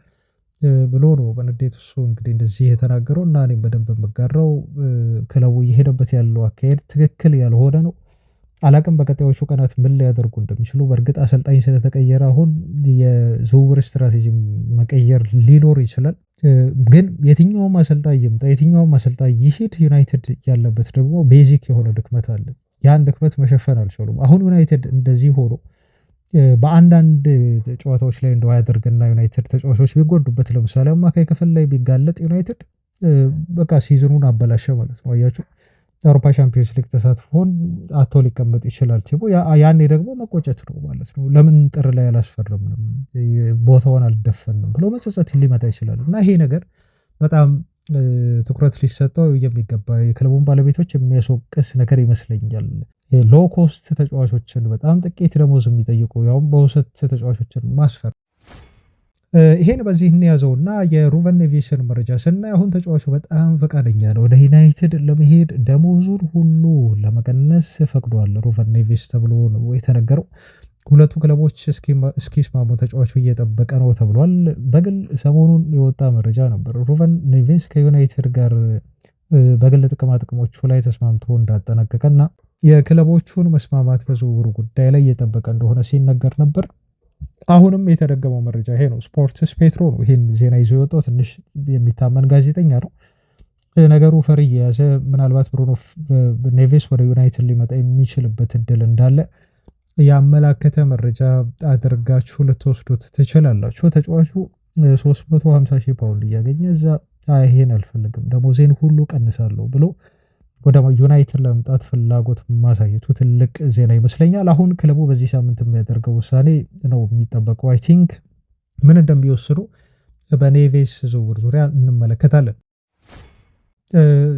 ብሎ ነው በንዴት እሱ እንግዲህ እንደዚህ የተናገረው እና እኔም በደንብ የምጋራው ክለቡ እየሄደበት ያለው አካሄድ ትክክል ያልሆነ ነው። አላቅም በቀጣዮቹ ቀናት ምን ሊያደርጉ እንደሚችሉ። በእርግጥ አሰልጣኝ ስለተቀየረ አሁን የዝውውር ስትራቴጂ መቀየር ሊኖር ይችላል። ግን የትኛውም አሰልጣኝ ይምጣ የትኛውም አሰልጣኝ ይሄድ ዩናይትድ ያለበት ደግሞ ቤዚክ የሆነ ድክመት አለ። ያን ድክመት መሸፈን አልቻሉም። አሁን ዩናይትድ እንደዚህ ሆኖ በአንዳንድ ጨዋታዎች ላይ እንደው ያደርግና ዩናይትድ ተጫዋቾች ቢጎዱበት ለምሳሌ አማካይ ክፍል ላይ ቢጋለጥ ዩናይትድ በቃ ሲዝኑን አበላሸ ማለት ነው። አያችሁ የአውሮፓ ቻምፒዮንስ ሊግ ተሳትፎን አቶ ሊቀመጥ ይችላል ቲሙ። ያኔ ደግሞ መቆጨት ነው ማለት ነው። ለምን ጥር ላይ አላስፈረምንም ቦታውን አልደፈንም ብሎ መጸጸት ሊመጣ ይችላል እና ይሄ ነገር በጣም ትኩረት ሊሰጠው የሚገባ የክለቡን ባለቤቶች የሚያስወቅስ ነገር ይመስለኛል። ሎ ኮስት ተጫዋቾችን በጣም ጥቂት ደሞዝ የሚጠይቁ ያውም በውሰት ተጫዋቾችን ማስፈር ይሄን በዚህ እንያዘውና የሩቨን ኔቬስን መረጃ ስናይ አሁን ተጫዋቹ በጣም ፈቃደኛ ነው ወደ ዩናይትድ ለመሄድ ደሞዙን ሁሉ ለመቀነስ ፈቅዷል። ሩቨን ኔቬስ ተብሎ ነው የተነገረው። ሁለቱ ክለቦች እስኪስማሙ ተጫዋቹ እየጠበቀ ነው ተብሏል። በግል ሰሞኑን የወጣ መረጃ ነበር ሩቨን ኔቬስ ከዩናይትድ ጋር በግል ጥቅማ ጥቅሞቹ ላይ ተስማምቶ እንዳጠናቀቀና የክለቦቹን መስማማት በዝውውሩ ጉዳይ ላይ እየጠበቀ እንደሆነ ሲነገር ነበር። አሁንም የተደገመው መረጃ ይሄ ነው። ስፖርትስ ፔትሮ ነው ይሄን ዜና ይዞ የወጣው። ትንሽ የሚታመን ጋዜጠኛ ነው። ነገሩ ፈር እየያዘ ምናልባት ብሩኖ ኔቬስ ወደ ዩናይትድ ሊመጣ የሚችልበት እድል እንዳለ ያመላከተ መረጃ አድርጋችሁ ልትወስዱት ትችላላችሁ። ተጫዋቹ 350,000 ፓውንድ እያገኘ እዛ ይሄን አልፈልግም ደሞዜን ሁሉ ቀንሳለሁ ብሎ ወደ ዩናይትድ ለመምጣት ፍላጎት ማሳየቱ ትልቅ ዜና ይመስለኛል። አሁን ክለቡ በዚህ ሳምንት የሚያደርገው ውሳኔ ነው የሚጠበቀው። አይ ቲንክ ምን እንደሚወስኑ በኔቬስ ዝውውር ዙሪያ እንመለከታለን።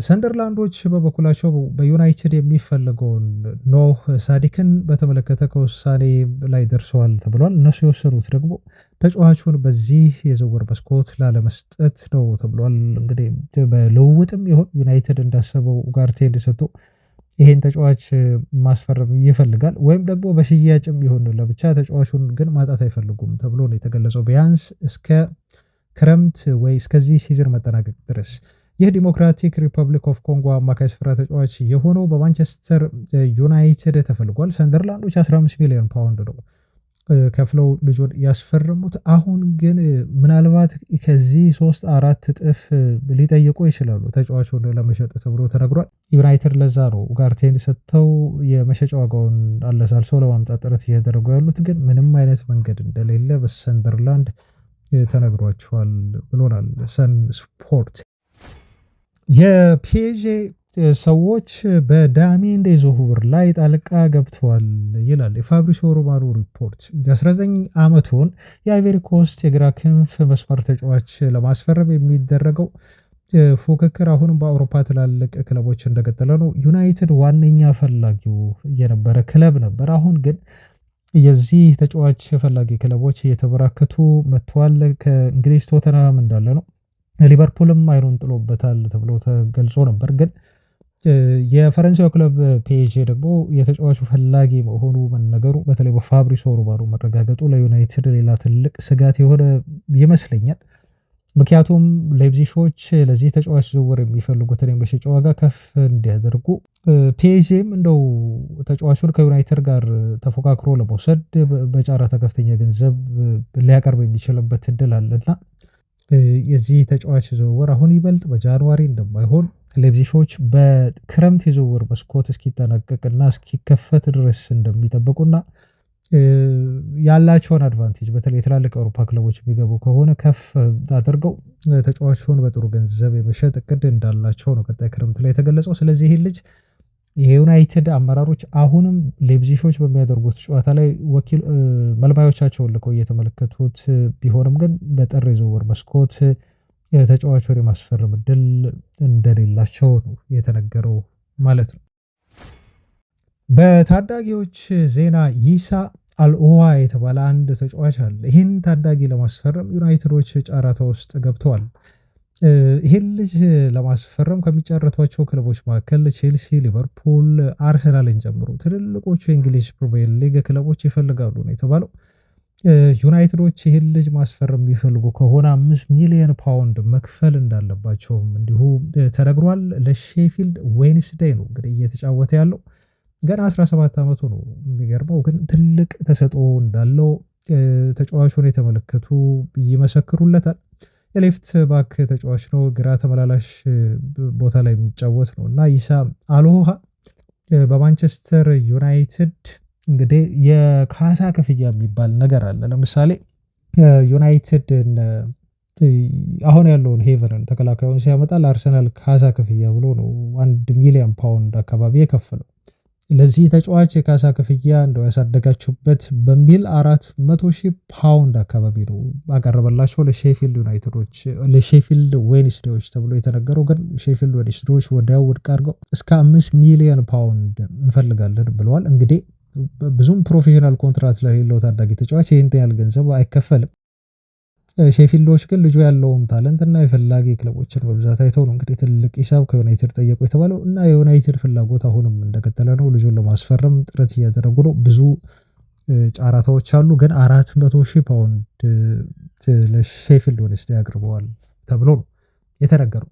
ሰንደርላንዶች በበኩላቸው በዩናይትድ የሚፈልገውን ኖህ ሳዲክን በተመለከተ ከውሳኔ ላይ ደርሰዋል ተብሏል። እነሱ የወሰኑት ደግሞ ተጫዋቹን በዚህ የዝውውር መስኮት ላለመስጠት ነው ተብሏል። እንግዲህ በልውውጥም ይሆን ዩናይትድ እንዳሰበው ኡጋርቴን ሰጥቶ ይሄን ተጫዋች ማስፈረም ይፈልጋል ወይም ደግሞ በሽያጭም ይሆን ለብቻ ተጫዋቹን ግን ማጣት አይፈልጉም ተብሎ ነው የተገለጸው። ቢያንስ እስከ ክረምት ወይ እስከዚህ ሲዝን መጠናቀቅ ድረስ ይህ ዲሞክራቲክ ሪፐብሊክ ኦፍ ኮንጎ አማካይ ስፍራ ተጫዋች የሆነው በማንቸስተር ዩናይትድ ተፈልጓል። ሰንደርላንዶች 15 ሚሊዮን ፓውንድ ነው ከፍለው ልጁን ያስፈረሙት። አሁን ግን ምናልባት ከዚህ 3-4 እጥፍ ሊጠይቁ ይችላሉ ተጫዋቹን ለመሸጥ ተብሎ ተነግሯል። ዩናይትድ ለዛ ነው ኡጋርቴን ሰጥተው የመሸጫ ዋጋውን አለሳልሰው ለማምጣት ጥረት እያደረጉ ያሉት፣ ግን ምንም አይነት መንገድ እንደሌለ በሰንደርላንድ ተነግሯቸዋል ብሎናል ሰን ስፖርት። የፒኤስዤ ሰዎች በዳሜንዴ ዝውውር ላይ ጣልቃ ገብተዋል ይላል የፋብሪሲዮ ሮማኖ ሪፖርት። የ19 ዓመቱን የአይቨሪ ኮስት የግራ ክንፍ መስመር ተጫዋች ለማስፈረም የሚደረገው ፉክክር አሁንም በአውሮፓ ትላልቅ ክለቦች እንደቀጠለ ነው። ዩናይትድ ዋነኛ ፈላጊው የነበረ ክለብ ነበር። አሁን ግን የዚህ ተጫዋች ፈላጊ ክለቦች እየተበራከቱ መጥተዋል። ከእንግሊዝ ቶተንሃም እንዳለ ነው። ሊቨርፑልም አይኑን ጥሎበታል ተብሎ ተገልጾ ነበር። ግን የፈረንሳዩ ክለብ ፒኤስጂ ደግሞ የተጫዋቹ ፈላጊ መሆኑ መነገሩ በተለይ በፋብሪሲዮ ሮማኖ መረጋገጡ ለዩናይትድ ሌላ ትልቅ ስጋት የሆነ ይመስለኛል። ምክንያቱም ላይፕዚሾች ለዚህ ተጫዋች ዝውውር የሚፈልጉትን የመሸጫ ዋጋ ከፍ እንዲያደርጉ ፒኤስጂም እንደው ተጫዋቹን ከዩናይትድ ጋር ተፎካክሮ ለመውሰድ በጨረታ ከፍተኛ ገንዘብ ሊያቀርብ የሚችልበት እድል አለና የዚህ ተጫዋች ዝውውር አሁን ይበልጥ በጃንዋሪ እንደማይሆን ላይፕዚሾች በክረምት የዝውውር መስኮት እስኪጠናቀቅና እስኪከፈት ድረስ እንደሚጠብቁና ያላቸውን አድቫንቴጅ በተለይ የትላልቅ አውሮፓ ክለቦች የሚገቡ ከሆነ ከፍ አድርገው ተጫዋቹን በጥሩ ገንዘብ የመሸጥ እቅድ እንዳላቸው ነው ቀጣይ ክረምት ላይ የተገለጸው። ስለዚህ ይህ ልጅ የዩናይትድ አመራሮች አሁንም ላይፕዚሾች በሚያደርጉት ጨዋታ ላይ ወኪል መልማዮቻቸውን ልከው እየተመለከቱት ቢሆንም ግን በጥር የዝውውር መስኮት ተጫዋቹን የማስፈረም እድል እንደሌላቸው ነው የተነገረው ማለት ነው። በታዳጊዎች ዜና ይሳ አልኦዋ የተባለ አንድ ተጫዋች አለ። ይህን ታዳጊ ለማስፈረም ዩናይትዶች ጨረታ ውስጥ ገብተዋል። ይህን ልጅ ለማስፈረም ከሚጫረቷቸው ክለቦች መካከል ቼልሲ፣ ሊቨርፑል፣ አርሰናልን ጨምሮ ትልልቆቹ የእንግሊዝ ፕሪሚየር ሊግ ክለቦች ይፈልጋሉ ነው የተባለው። ዩናይትዶች ይህን ልጅ ማስፈረም የሚፈልጉ ከሆነ 5 ሚሊዮን ፓውንድ መክፈል እንዳለባቸውም እንዲሁ ተነግሯል። ለሼፊልድ ዌንስዴይ ነው እንግዲህ እየተጫወተ ያለው። ገና 17 ዓመቱ ነው። የሚገርመው ግን ትልቅ ተሰጥኦ እንዳለው ተጫዋቹን የተመለከቱ ይመሰክሩለታል። የሌፍት ባክ ተጫዋች ነው። ግራ ተመላላሽ ቦታ ላይ የሚጫወት ነው እና ይሳ አልኦዋ በማንቸስተር ዩናይትድ እንግዲህ የካሳ ክፍያ የሚባል ነገር አለ። ለምሳሌ ዩናይትድ አሁን ያለውን ሄቨንን ተከላካዩን ሲያመጣ ለአርሰናል ካሳ ክፍያ ብሎ ነው 1 ሚሊዮን ፓውንድ አካባቢ የከፈለው። ለዚህ ተጫዋች የካሳ ክፍያ እንደው ያሳደጋችሁበት በሚል 400,000 ፓውንድ አካባቢ ነው አቀረበላቸው ለሼፊልድ ዩናይትዶች፣ ለሼፊልድ ዌንስዴዎች ተብሎ የተነገረው። ግን ሼፊልድ ዌንስዴዎች ወዲያው ውድቅ አድርገው እስከ 5 ሚሊዮን ፓውንድ እንፈልጋለን ብለዋል። እንግዲህ ብዙም ፕሮፌሽናል ኮንትራት ለሌለው ታዳጊ ተጫዋች ይህን ያህል ገንዘብ አይከፈልም። ሼፊልዶች ግን ልጁ ያለውን ታለንት እና የፈላጊ ክለቦችን በብዛት አይተው ነው እንግዲህ ትልቅ ሂሳብ ከዩናይትድ ጠየቁ የተባለው እና የዩናይትድ ፍላጎት አሁንም እንደቀጠለ ነው። ልጁን ለማስፈረም ጥረት እያደረጉ ነው። ብዙ ጨረታዎች አሉ። ግን 400,000 ፓውንድ ለሼፊልድ ዌድnesday አቅርበዋል ተብሎ ነው የተነገረው።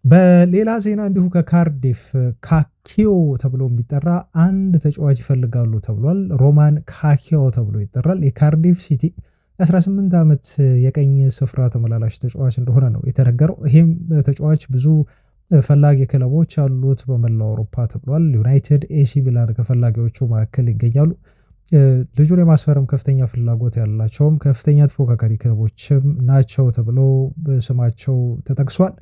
በሌላ ዜና እንዲሁ ከካርዲፍ ካኪዮ ተብሎ የሚጠራ አንድ ተጫዋች ይፈልጋሉ ተብሏል። ሮማን ካኪዮ ተብሎ ይጠራል። የካርዲፍ ሲቲ 18 ዓመት የቀኝ ስፍራ ተመላላሽ ተጫዋች እንደሆነ ነው የተነገረው። ይህም ተጫዋች ብዙ ፈላጊ ክለቦች አሉት በመላው አውሮፓ ተብሏል። ዩናይትድ፣ ኤሲ ሚላን ከፈላጊዎቹ መካከል ይገኛሉ። ልጁን የማስፈረም ከፍተኛ ፍላጎት ያላቸውም ከፍተኛ ተፎካካሪ ክለቦችም ናቸው ተብሎ ስማቸው ተጠቅሷል።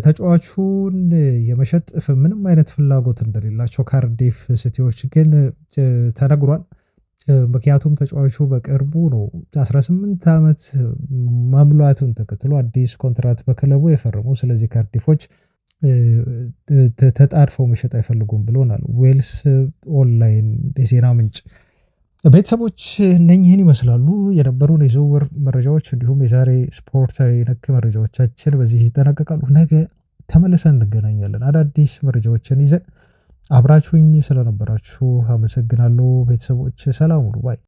ተጫዋቹን የመሸጥ ምንም አይነት ፍላጎት እንደሌላቸው ካርዲፍ ሲቲዎች ግን ተነግሯል። ምክንያቱም ተጫዋቹ በቅርቡ ነው 18 ዓመት መሙላቱን ተከትሎ አዲስ ኮንትራት በክለቡ የፈረመው። ስለዚህ ካርዲፎች ተጣድፈው መሸጥ አይፈልጉም ብሎናል ዌልስ ኦንላይን የዜና ምንጭ። ቤተሰቦች እነኚህን ይመስላሉ የነበሩን የዝውውር መረጃዎች፣ እንዲሁም የዛሬ ስፖርታዊ ነክ መረጃዎቻችን በዚህ ይጠናቀቃሉ። ነገ ተመልሰን እንገናኛለን አዳዲስ መረጃዎችን ይዘን። አብራችሁኝ ስለነበራችሁ አመሰግናለሁ ቤተሰቦች። ሰላም ሁኑ ባይ